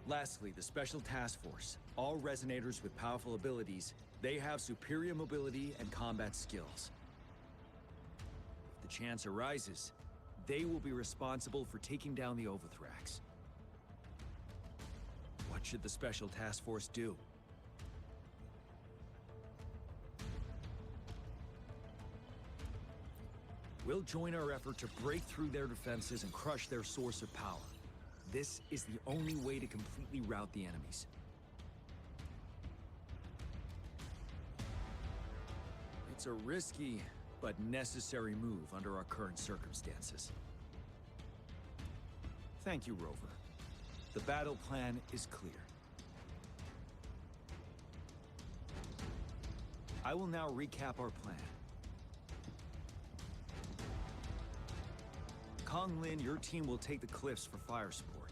Speaker 2: Lastly, the Special Task Force. All resonators with powerful abilities, they have superior mobility and combat skills. If the chance arises, they will be responsible for taking down the Overthrax. What should the Special Task Force do? We'll join our effort to break through their defenses and crush their source of power. This is the only way to completely rout the enemies. It's a risky, but necessary move under our current circumstances. Thank you, Rover. The battle plan is clear. I will now recap our plan. Kong Lin, your team will take the cliffs for fire support.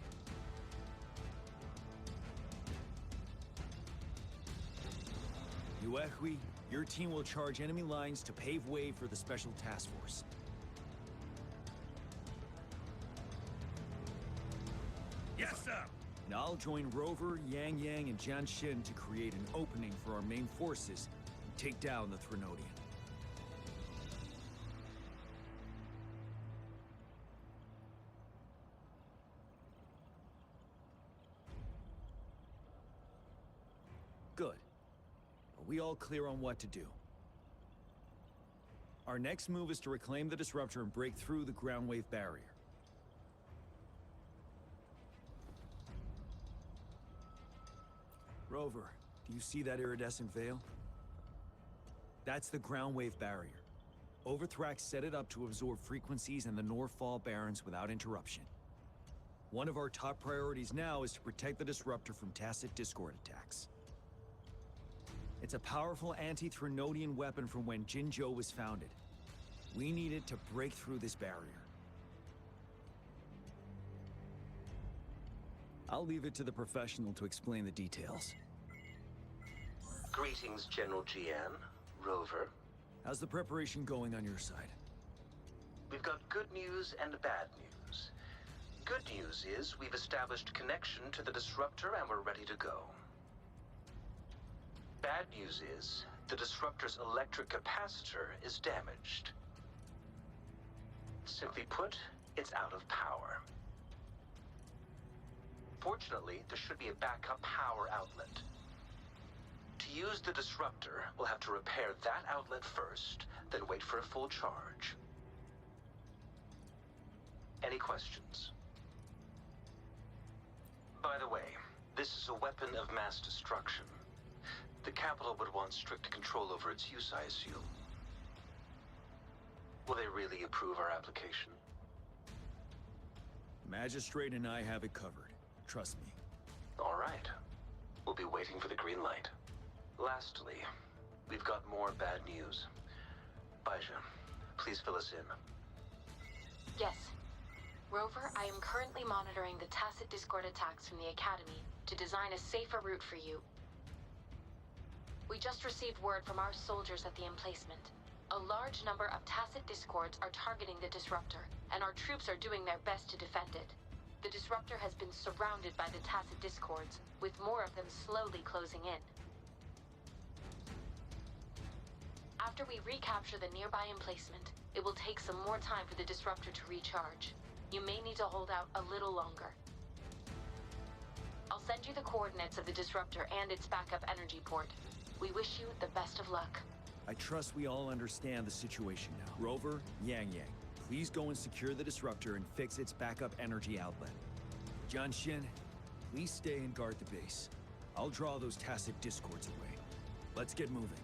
Speaker 2: Yuehui, your team will charge enemy lines to pave way for the Special Task Force.
Speaker 10: Yes, sir!
Speaker 2: And I'll join Rover, Yang Yang, and Jian Xin to create an opening for our main forces and take down the Threnodian. Good. Are we all clear on what to do? Our next move is to reclaim the Disruptor and break through the ground wave barrier. Rover, do you see that iridescent veil? That's the ground wave barrier. Overthrax set it up to absorb frequencies in the Northfall Barrens without interruption. One of our top priorities now is to protect the Disruptor from tacit Discord attacks. It's a powerful anti-Threnodian weapon from when Jinzhou was founded. We need it to break through this barrier. I'll leave it to the professional to explain the details.
Speaker 16: Greetings, General GN. Rover.
Speaker 2: How's the preparation going on your side?
Speaker 16: We've got good news and bad news. Good news is we've established connection to the disruptor and we're ready to go. Bad news is the disruptor's electric capacitor is damaged. Simply put, it's out of power. Fortunately, there should be a backup power outlet. To use the disruptor, we'll have to repair that outlet first, then wait for a full charge. Any questions? By the way, this is a weapon of mass destruction. The capital would want strict control over its use, I assume. Will they really approve our application?
Speaker 2: Magistrate and I have it covered. Trust me.
Speaker 16: All right. We'll be waiting for the green light. Lastly, we've got more bad news. Baija, please fill us in.
Speaker 17: Yes. Rover, I am currently monitoring the tacit discord attacks from the Academy to design a safer route for you. We just received word from our soldiers at the emplacement. A large number of tacit discords are targeting the disruptor, and our troops are doing their best to defend it. The disruptor has been surrounded by the tacit discords, with more of them slowly closing in. After we recapture the nearby emplacement, it will take some more time for the disruptor to recharge. You may need to hold out a little longer. I'll send you the coordinates of the disruptor and its backup energy port. We wish you the best of luck.
Speaker 2: I trust we all understand the situation now. Rover, Yang, please go and secure the disruptor and fix its backup energy outlet. Jianxin, please stay and guard the base. I'll draw those tacit discords away. Let's get moving.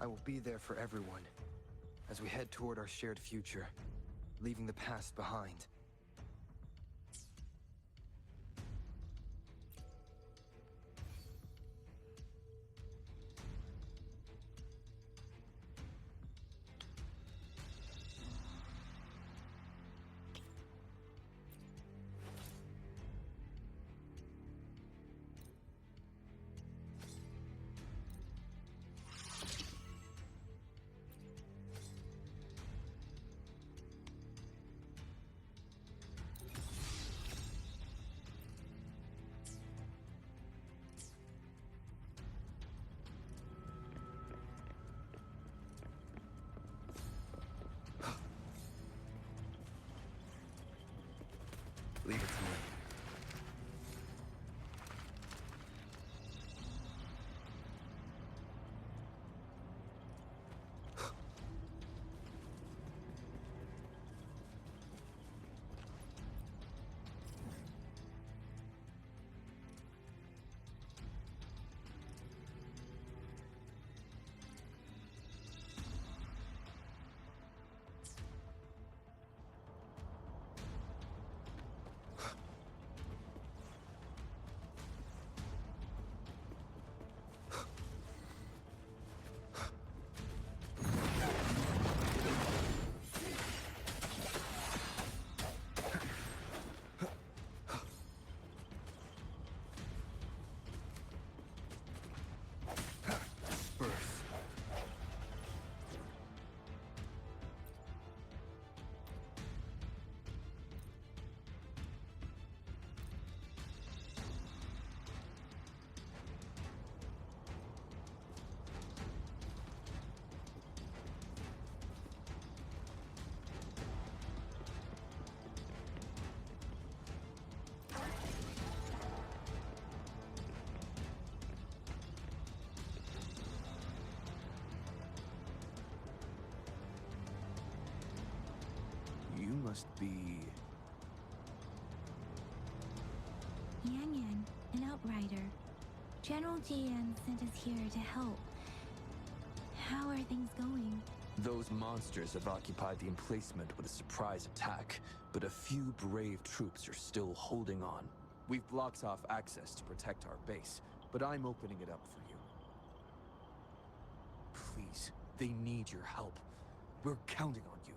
Speaker 15: I will be there for everyone as we head toward our shared future, leaving the past behind. Leave it to me.
Speaker 2: You must be...
Speaker 3: Yan, an outrider. General GN sent us here to help. How are things going?
Speaker 15: Those monsters have occupied the emplacement with a surprise attack, but a few brave troops are still holding on. We've blocked off access to protect our base, but I'm opening it up for you. Please, they need your help. We're counting on you.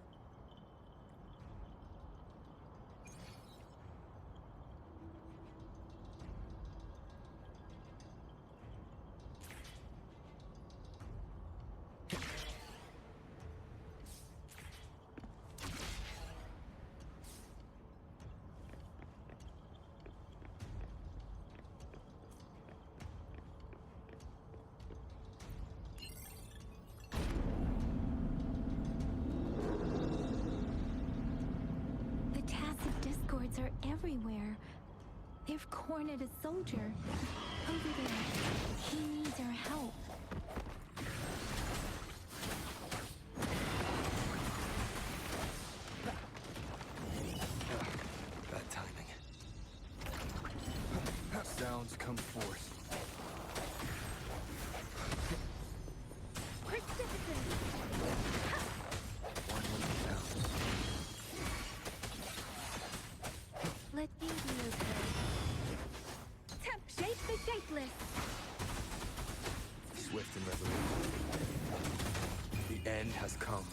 Speaker 3: Are everywhere. They've cornered a soldier. Over there. He needs our help.
Speaker 15: Bad timing. Sounds come forth.
Speaker 3: Let me be okay. Temp shape the shapeless.
Speaker 15: Swift and resolute. The end has come.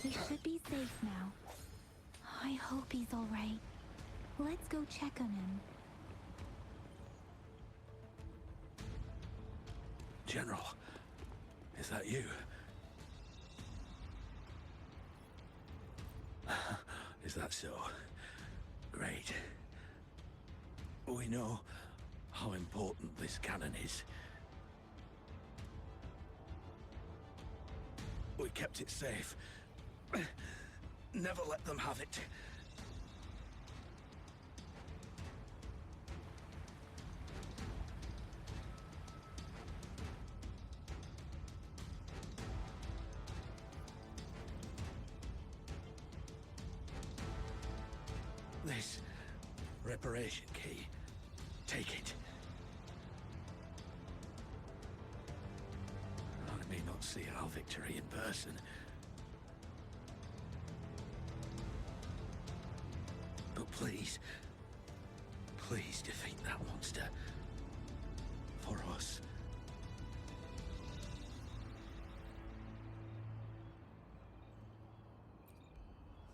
Speaker 3: We should be safe now. I hope he's all right. Let's go check on him.
Speaker 13: General, is that you? Is that so? Great. We know how important this cannon is. We kept it safe. Never let them have it. This reparation key. Take it. I may not see our victory in person. But please, please defeat that monster. For us.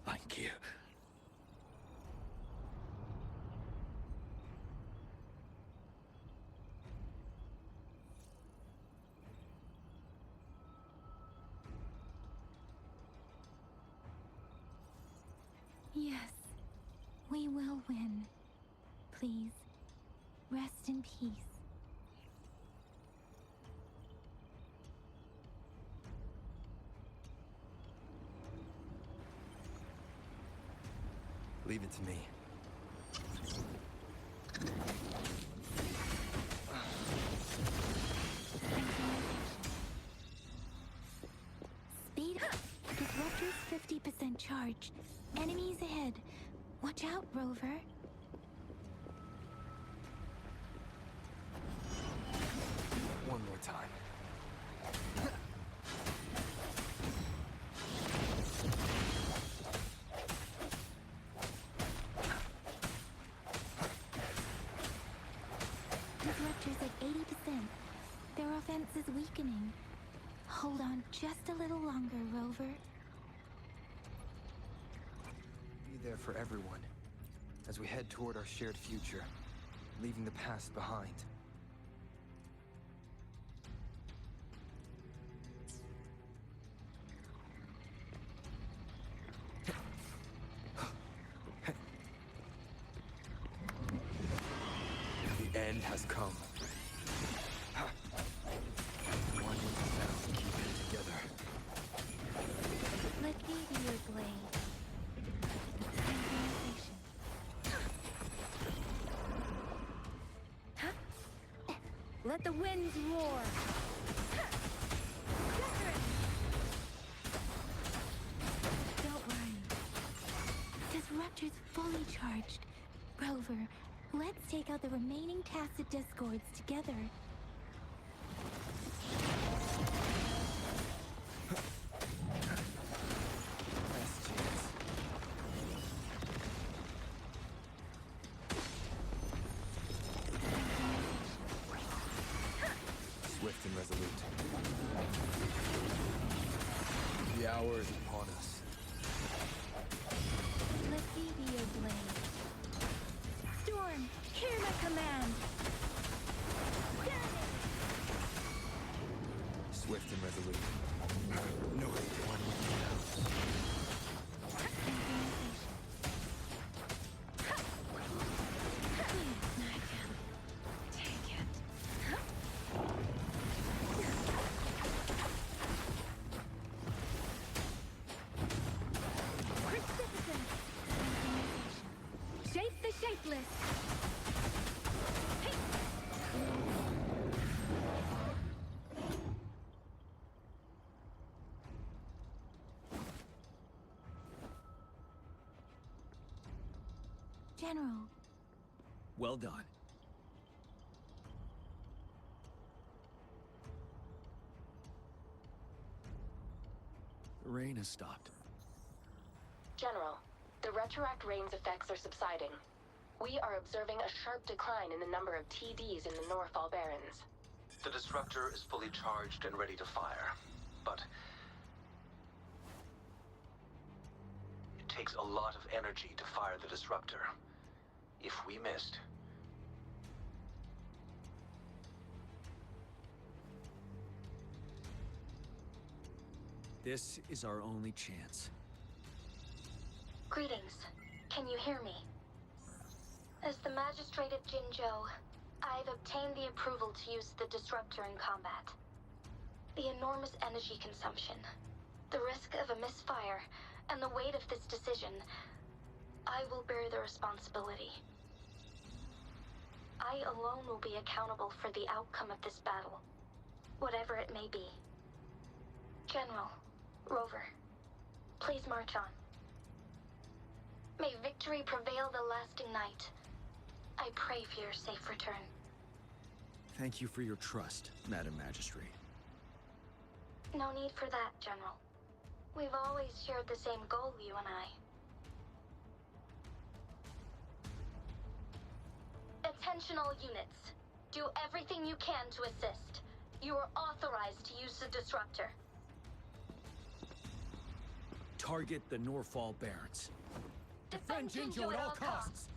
Speaker 13: Thank you.
Speaker 3: Yes, we will win. Please, rest in peace.
Speaker 15: Leave it to me.
Speaker 3: Speed up! Disruptor's 50% charged. Enemies ahead. Watch out, Rover.
Speaker 15: One more time.
Speaker 3: Disruptor's at 80%. Their offense is weakening. Hold on just a little longer, Rover.
Speaker 15: Be there for everyone as we head toward our shared future, leaving the past behind. The end has come. One with the sound, keep it together.
Speaker 3: Let me be your blade. Synchronization. Huh?
Speaker 9: Let the winds roar.
Speaker 3: Don't worry. Disruptor's fully charged. Rover, let's take out the remaining tacit discords together.
Speaker 15: Swift and resolute. The hour is upon us.
Speaker 3: Lascivia Blade. Storm, hear my command.
Speaker 15: Swift and resolute. No one will
Speaker 9: Shape the shapeless.
Speaker 3: General.
Speaker 2: Well done. The rain has stopped.
Speaker 17: General, the retroact rain's effects are subsiding. We are observing a sharp decline in the number of TDs in the Norfall Barrens.
Speaker 16: The disruptor is fully charged and ready to fire, but it takes a lot of energy to fire the disruptor. If we missed,
Speaker 2: This is our only chance.
Speaker 5: Greetings. Can you hear me? As the Magistrate of Jinzhou, I've obtained the approval to use the disruptor in combat. The enormous energy consumption, the risk of a misfire, and the weight of this decision, I will bear the responsibility. I alone will be accountable for the outcome of this battle, whatever it may be. General, Rover, please march on. May victory prevail the lasting night. I pray for your safe return.
Speaker 2: Thank you for your trust, Madam Magistrate.
Speaker 5: No need for that, General. We've always shared the same goal, you and I. Attention all units. Do everything you can to assist. You are authorized to use the disruptor.
Speaker 2: Target the Norfall Barrens.
Speaker 5: Defend Jinzhou at all costs.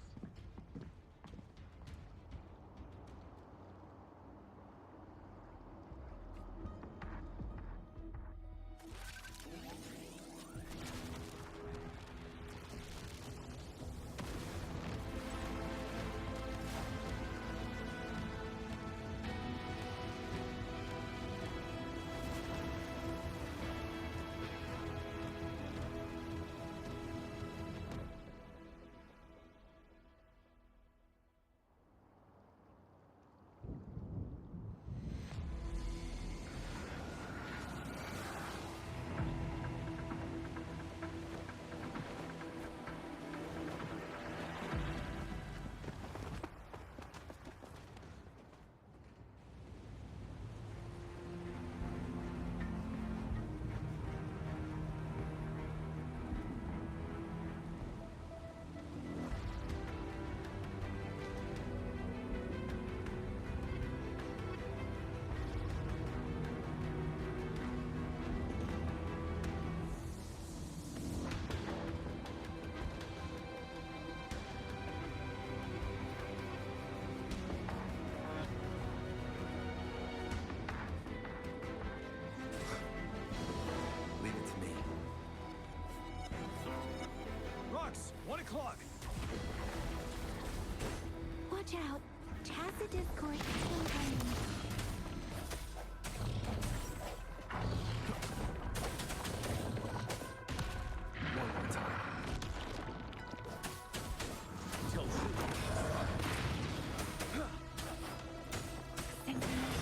Speaker 15: Leave it to me.
Speaker 2: Rox, 1 o'clock.
Speaker 3: Watch out. Tacit discord incoming.
Speaker 15: One more time.
Speaker 2: Tell
Speaker 3: Synchronization.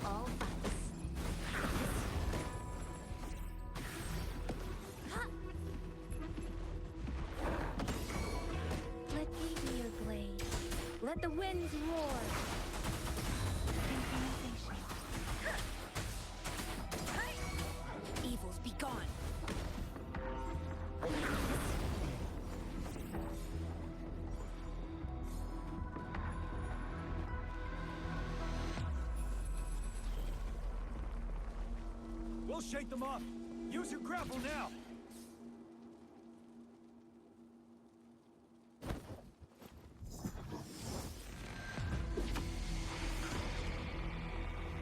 Speaker 6: all fuss.
Speaker 3: Let me be your blade. Let the winds roar. Synchronization.
Speaker 14: Evils be gone.
Speaker 2: We'll shake them off. Use your grapple now.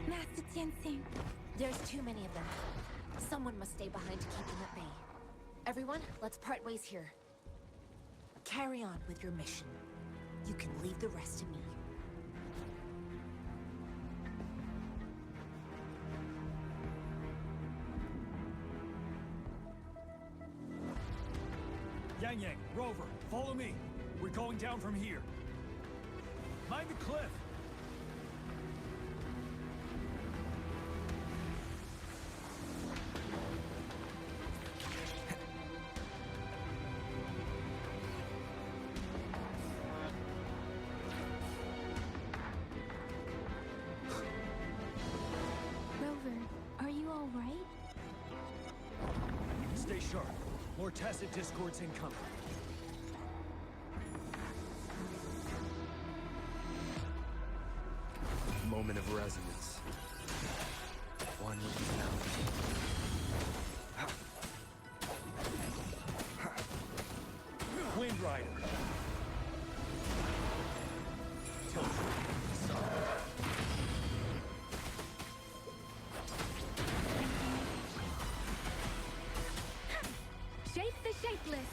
Speaker 3: Master Jinzhou.
Speaker 14: There's too many of them. Someone must stay behind to keep them at bay. Everyone, let's part ways here. Carry on with your mission. You can leave the rest to me.
Speaker 2: Yang, Rover, follow me. We're going down from here. Mind the cliff.
Speaker 3: Rover, are you all right?
Speaker 2: Stay sharp. More tacit discords incoming.
Speaker 11: Moment of resonance. One sound.
Speaker 2: Wind Rider.
Speaker 3: Shape the shapeless.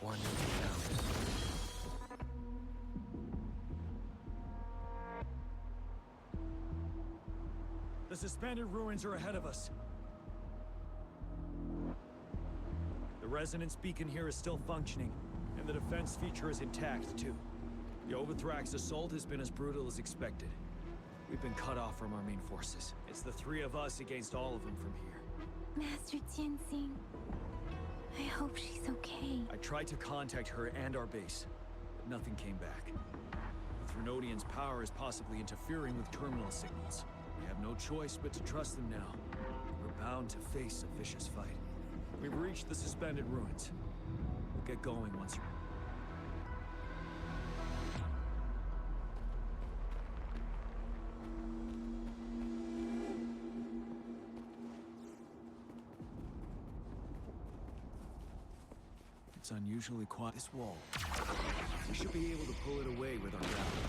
Speaker 11: One sound.
Speaker 2: The suspended ruins are ahead of us. The resonance beacon here is still functioning, and the defense feature is intact, too. The Overthrax assault has been as brutal as expected. We've been cut off from our main forces. It's the three of us against all of them from here.
Speaker 3: Master Jinzhou. I hope she's okay.
Speaker 2: I tried to contact her and our base, but nothing came back. The Threnodians' power is possibly interfering with terminal signals. We have no choice but to trust them now. We're bound to face a vicious fight. We've reached the suspended ruins. We'll get going once you're... It's unusually quiet. This wall. We should be able to pull it away with our grapple.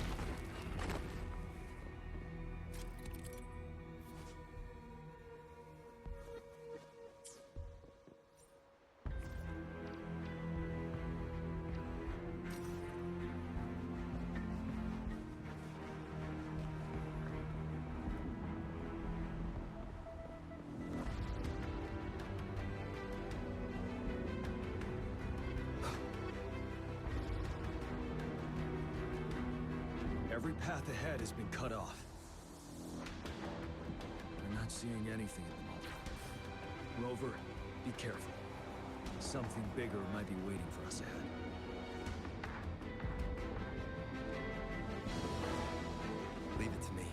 Speaker 2: Every path ahead has been cut off. We're not seeing anything at the moment. Rover, be careful. Something bigger might be waiting for us ahead.
Speaker 11: Leave it to me.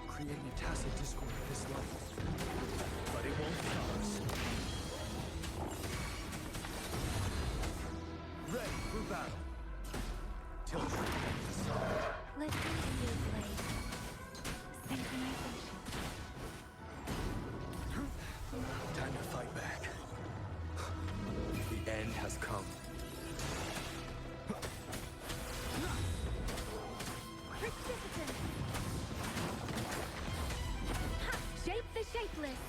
Speaker 2: Creating a tacit discord at this level. But it won't stop us. Ready for battle. Tilt.
Speaker 3: Let me be your blade. Synchronization.
Speaker 11: Time to fight back. The end has come.
Speaker 3: Precipitant. Shape the shapeless.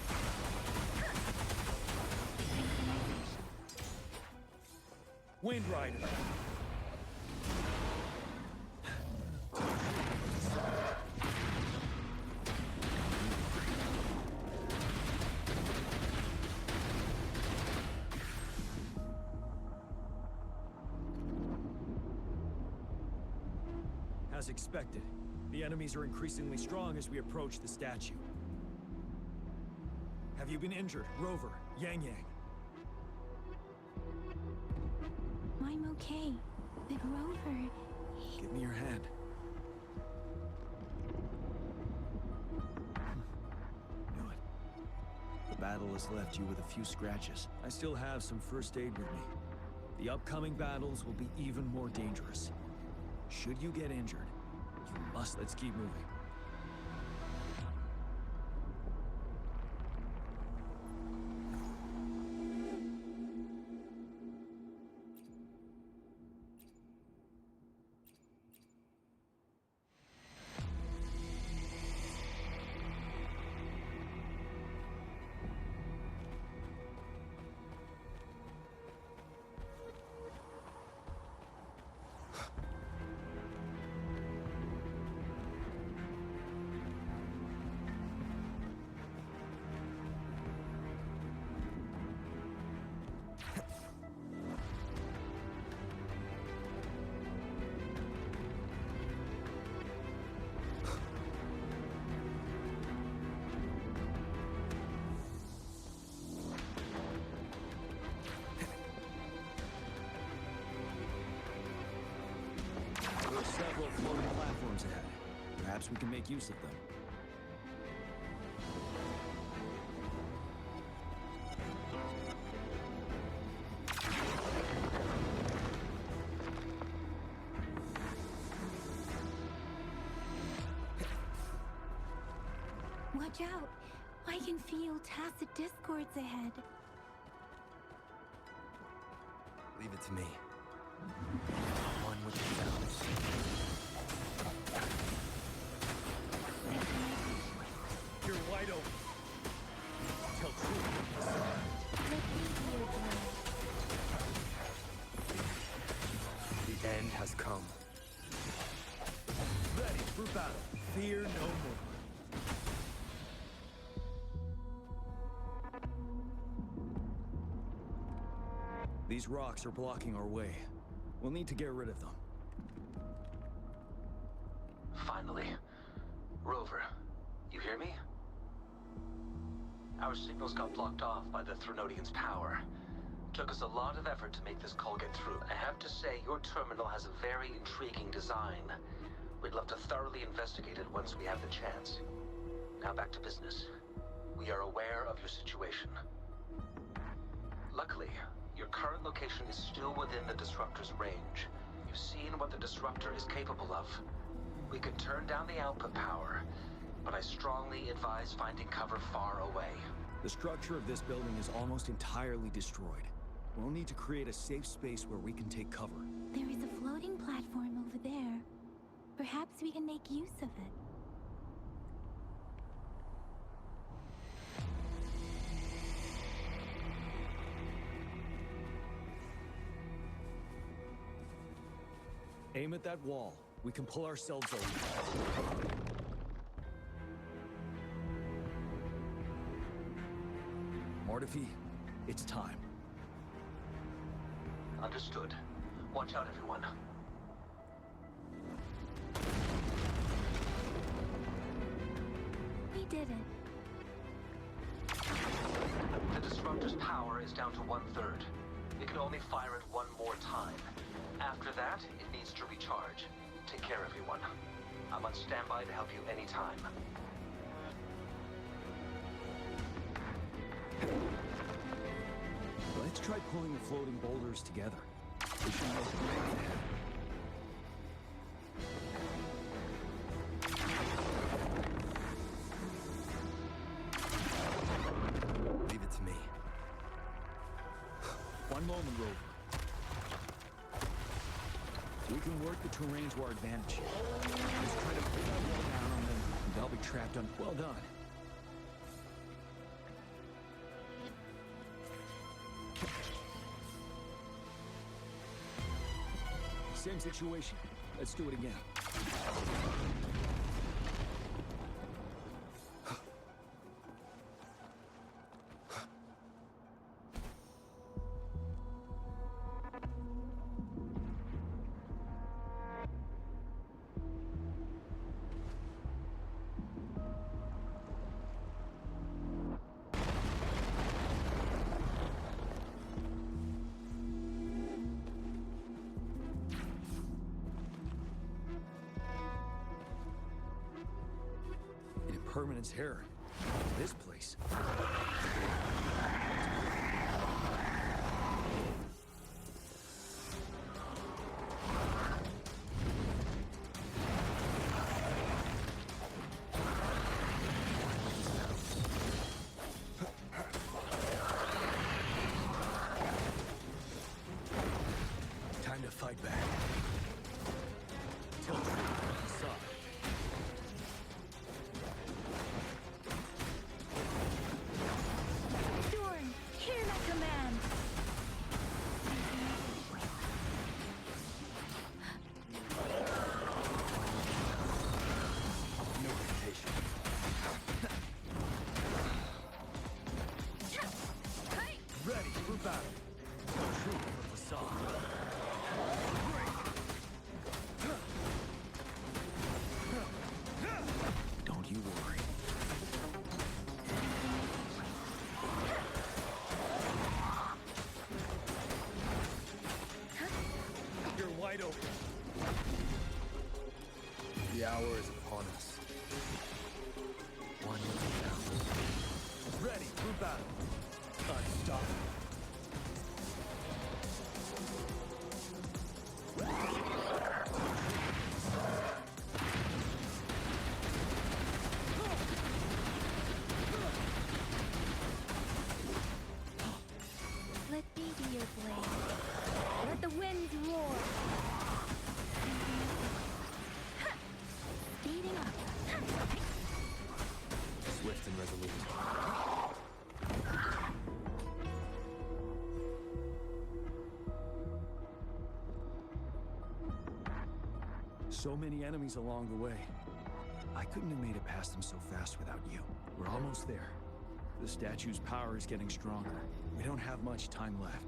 Speaker 3: Synchronization.
Speaker 2: Wind Rider. As expected, the enemies are increasingly strong as we approach the statue. Have you been injured, Rover, Yang Yang?
Speaker 3: I'm okay, but Rover...
Speaker 2: Give me your hand. Knew it. The battle has left you with a few scratches. I still have some first aid with me. The upcoming battles will be even more dangerous. Should you get injured, you must... Let's keep moving. There are several floating platforms ahead. Perhaps we can make use of them.
Speaker 3: Watch out! I can feel tacit discords ahead.
Speaker 11: Leave it to me. One with the sounds.
Speaker 2: You're wide open. Tell truth.
Speaker 11: The end has come.
Speaker 2: Ready for battle. Fear no more. These rocks are blocking our way. We'll need to get rid of them.
Speaker 16: Finally. Rover, you hear me? Our signals got blocked off by the Threnodian's power. Took us a lot of effort to make this call get through. I have to say, your terminal has a very intriguing design. We'd love to thoroughly investigate it once we have the chance. Now back to business. We are aware of your situation. Luckily, your current location is still within the Disruptor's range. You've seen what the Disruptor is capable of. We could turn down the output power, but I strongly advise finding cover far away.
Speaker 2: The structure of this building is almost entirely destroyed. We'll need to create a safe space where we can take cover.
Speaker 3: There is a floating platform over there. Perhaps we can make use of it.
Speaker 2: Aim at that wall. We can pull ourselves over. Mortifi, it's time.
Speaker 16: Understood. Watch out, everyone.
Speaker 3: We did it.
Speaker 16: The Disruptor's power is down to 1/3. It can only fire it one more time. After that, it needs to recharge. Take care, everyone. I'm on standby to help you anytime.
Speaker 2: Let's try pulling the floating boulders together. We should make a break ahead.
Speaker 11: Leave it to me.
Speaker 2: One moment, Rover. We can work the terrain to our advantage. Just try to pull that wall down on them, and they'll be trapped on... Well done. Same situation. Let's do it again. permanence here. This place. Time to fight back. Tilt the facade.
Speaker 3: Dorn, hear my command!
Speaker 2: No hesitation. Ready for battle. Retreat from the facade. Don't you worry. You're wide open.
Speaker 11: The hour is upon us.
Speaker 2: One down. Ready for battle. Unstoppable.
Speaker 3: Let me be your blade. Let the winds roar. Speeding up.
Speaker 15: Swift and resolute.
Speaker 2: So many enemies along the way. I couldn't have made it past them so fast without you. We're almost there. The statue's power is getting stronger. We don't have much time left.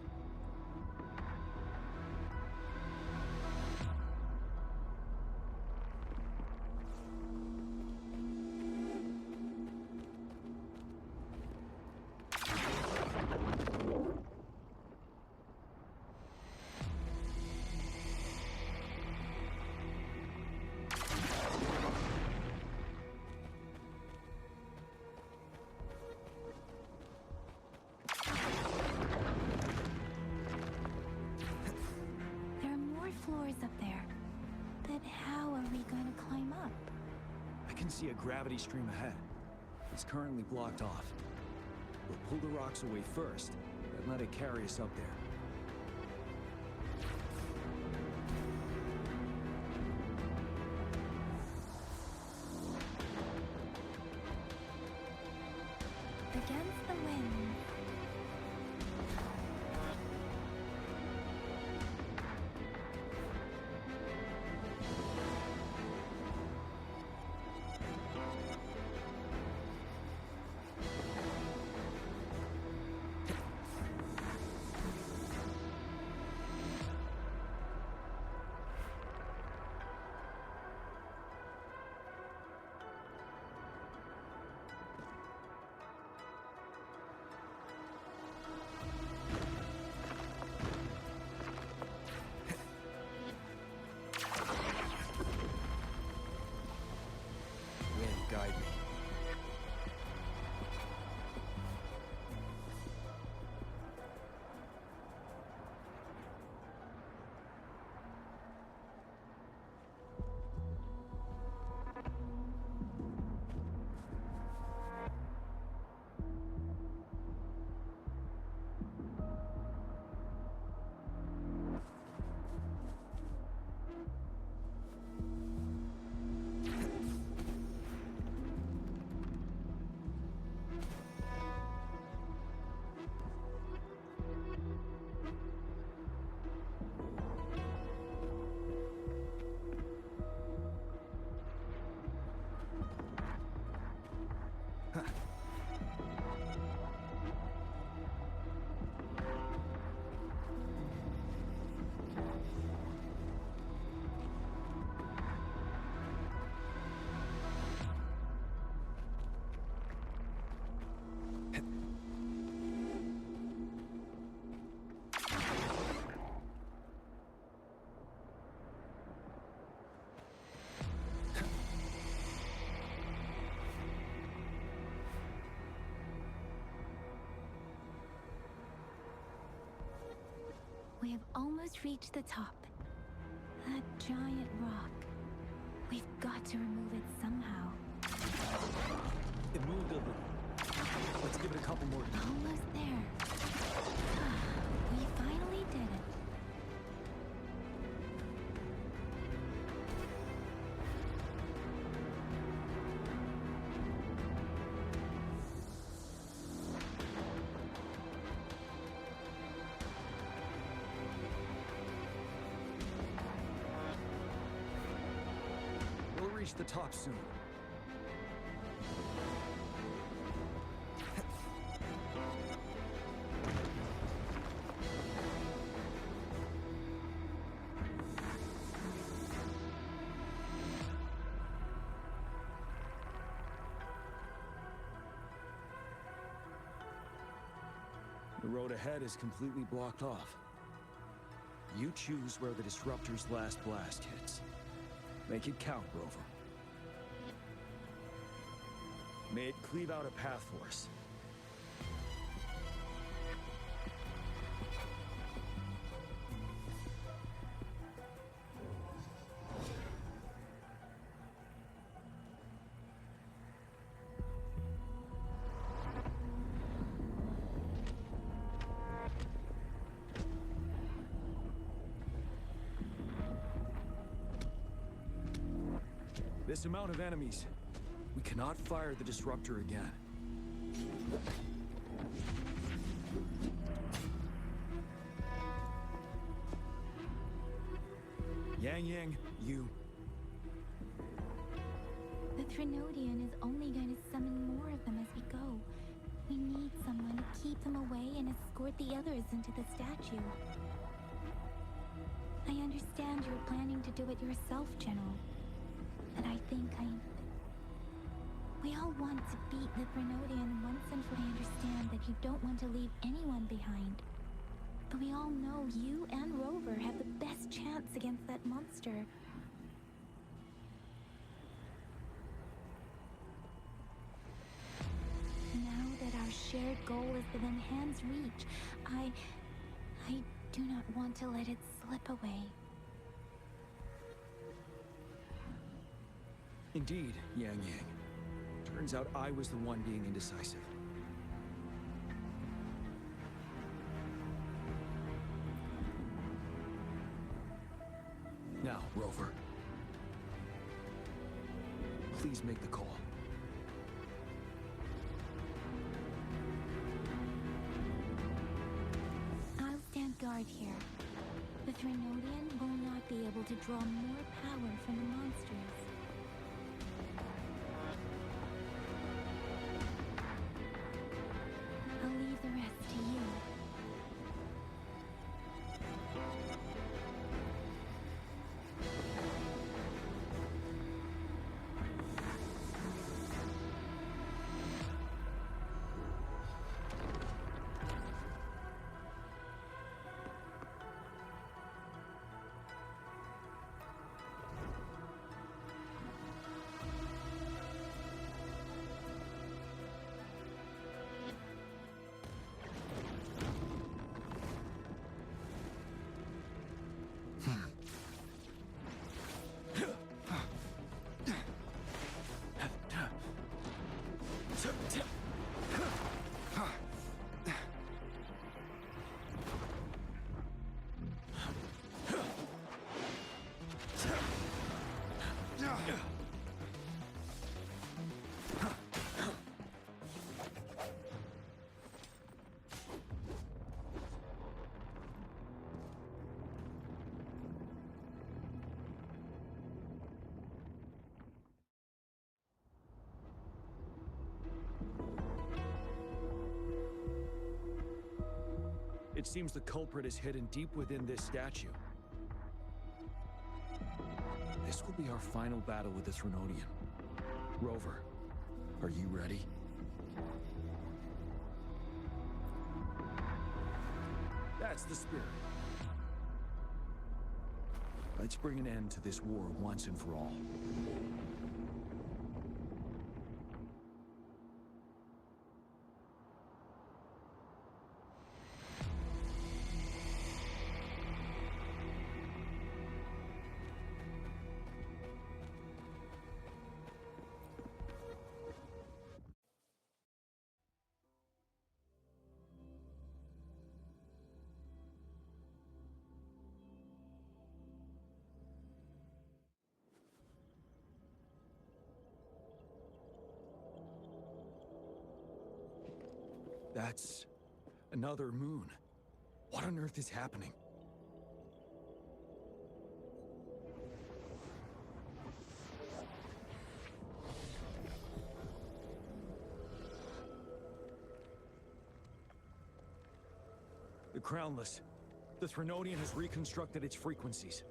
Speaker 3: There are more floors up there. But how are we going to climb up?
Speaker 2: I can see a gravity stream ahead. It's currently blocked off. We'll pull the rocks away first, and let it carry us up there.
Speaker 3: Against the wind. almost reached the top. That giant rock. We've got to remove it somehow.
Speaker 2: It moved a little. Let's give it a couple more.
Speaker 3: Almost there. We finally did it.
Speaker 2: We'll reach the top soon. The road ahead is completely blocked off. You choose where the Disruptor's last blast hits. Make it count, Rover. May it cleave out a path for us. This amount of enemies, we cannot fire the Disruptor again. Yang, you...
Speaker 3: The Threnodian is only going to summon more of them as we go. We need someone to keep them away and escort the others into the statue. I understand you're planning to do it yourself, General. And I think we all want to beat the Threnodian once and for all. I understand that you don't want to leave anyone behind. But we all know you and Rover have the best chance against that monster. Now that our shared goal is within hand's reach, I do not want to let it slip away.
Speaker 2: Indeed, Yang. Turns out I was the one being indecisive. Now, Rover. Please make the call.
Speaker 3: I'll stand guard here. The Threnodian will not be able to draw more power from the monsters. I'll leave the rest to you.
Speaker 2: It seems the culprit is hidden deep within this statue. This will be our final battle with the Threnodian. Rover, are you ready? That's the spirit. Let's bring an end to this war once and for all. That's another moon. What on earth is happening? The Crownless. The Threnodian has reconstructed its frequencies.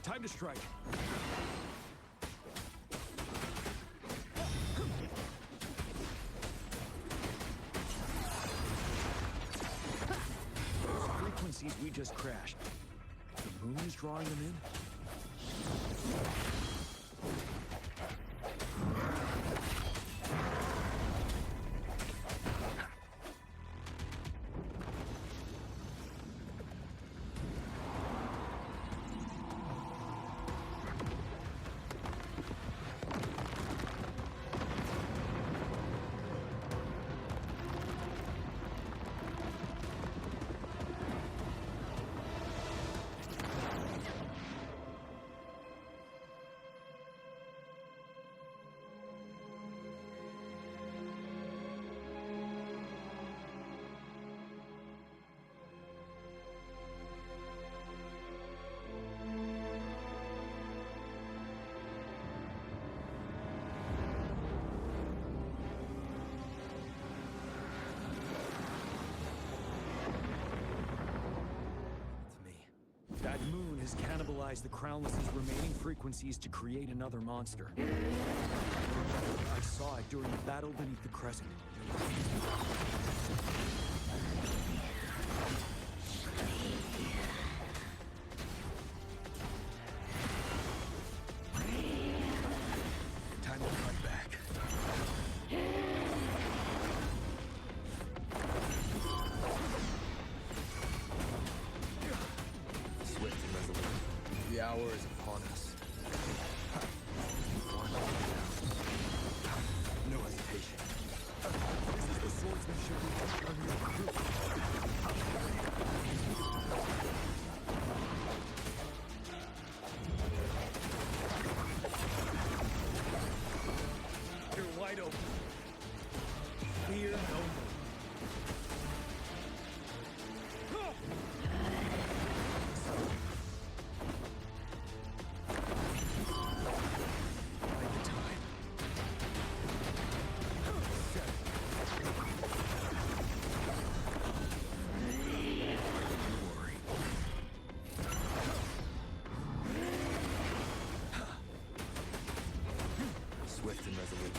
Speaker 2: Time to strike. Those frequencies we just crashed. The moon is drawing them in? That moon has cannibalized the Crownless's remaining frequencies to create another monster. I saw it during the battle beneath the Crescent. Time to cut back.
Speaker 15: Swift and resolute. The hour is upon us. No hesitation.
Speaker 2: This is the swordsmanship we have on your crew. You're wide open. Fear no more.
Speaker 15: Swift and resolute.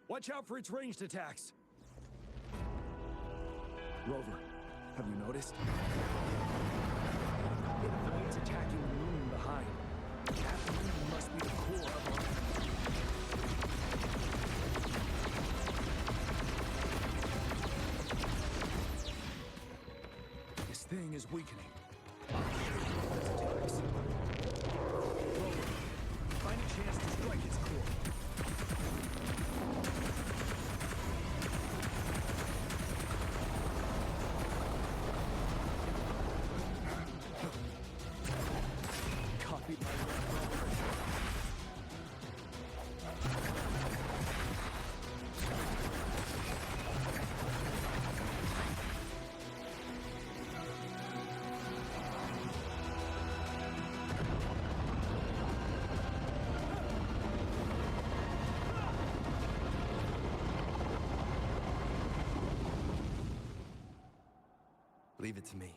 Speaker 2: Watch out for its ranged attacks. Rover, have you noticed? It avoids attacking the moon behind. That moon must be the core of our... This thing is weakening. Rover, find a chance to strike its core.
Speaker 11: Leave it to me.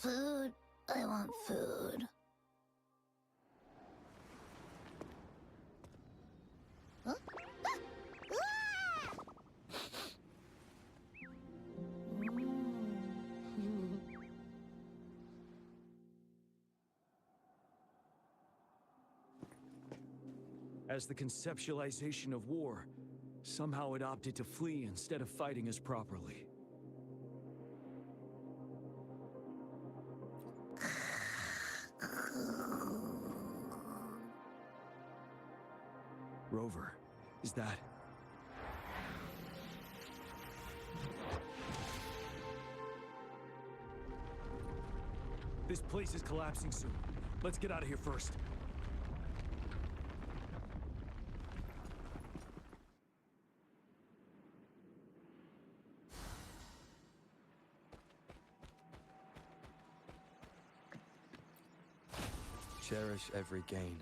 Speaker 3: Food. I want food. Huh?
Speaker 2: As the conceptualization of war, somehow it opted to flee instead of fighting us properly. Rover, is that... This place is collapsing soon. Let's get out of here first.
Speaker 15: Cherish every gain.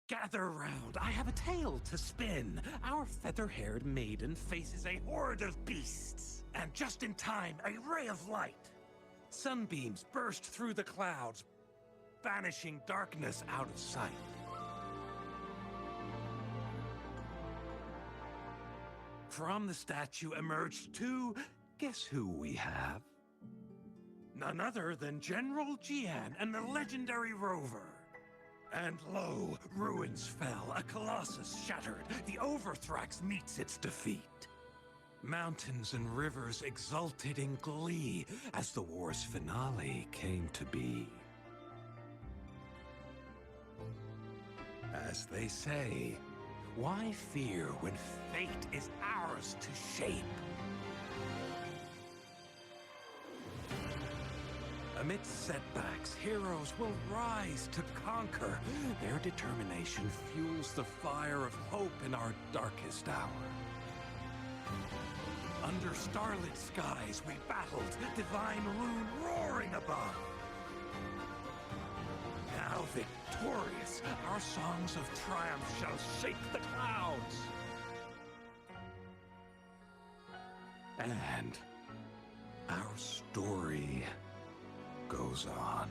Speaker 10: Gather round, I have a tale to spin. Our feather-haired maiden faces a horde of beasts. And just in time, a ray of light. Sunbeams burst through the clouds, banishing darkness out of sight. From the statue emerged two... Guess who we have? None other than General Jian and the legendary Rover. And lo, ruins fell, a colossus shattered. The Overthrax meets its defeat. Mountains and rivers exulted in glee as the war's finale came to be. As they say, why fear when fate is ours to shape? Amidst setbacks, heroes will rise to conquer. Their determination fuels the fire of hope in our darkest hour. Under starlit skies we battled, divine rune roaring above. Now victorious, our songs of triumph shall shake the clouds. And our story goes on.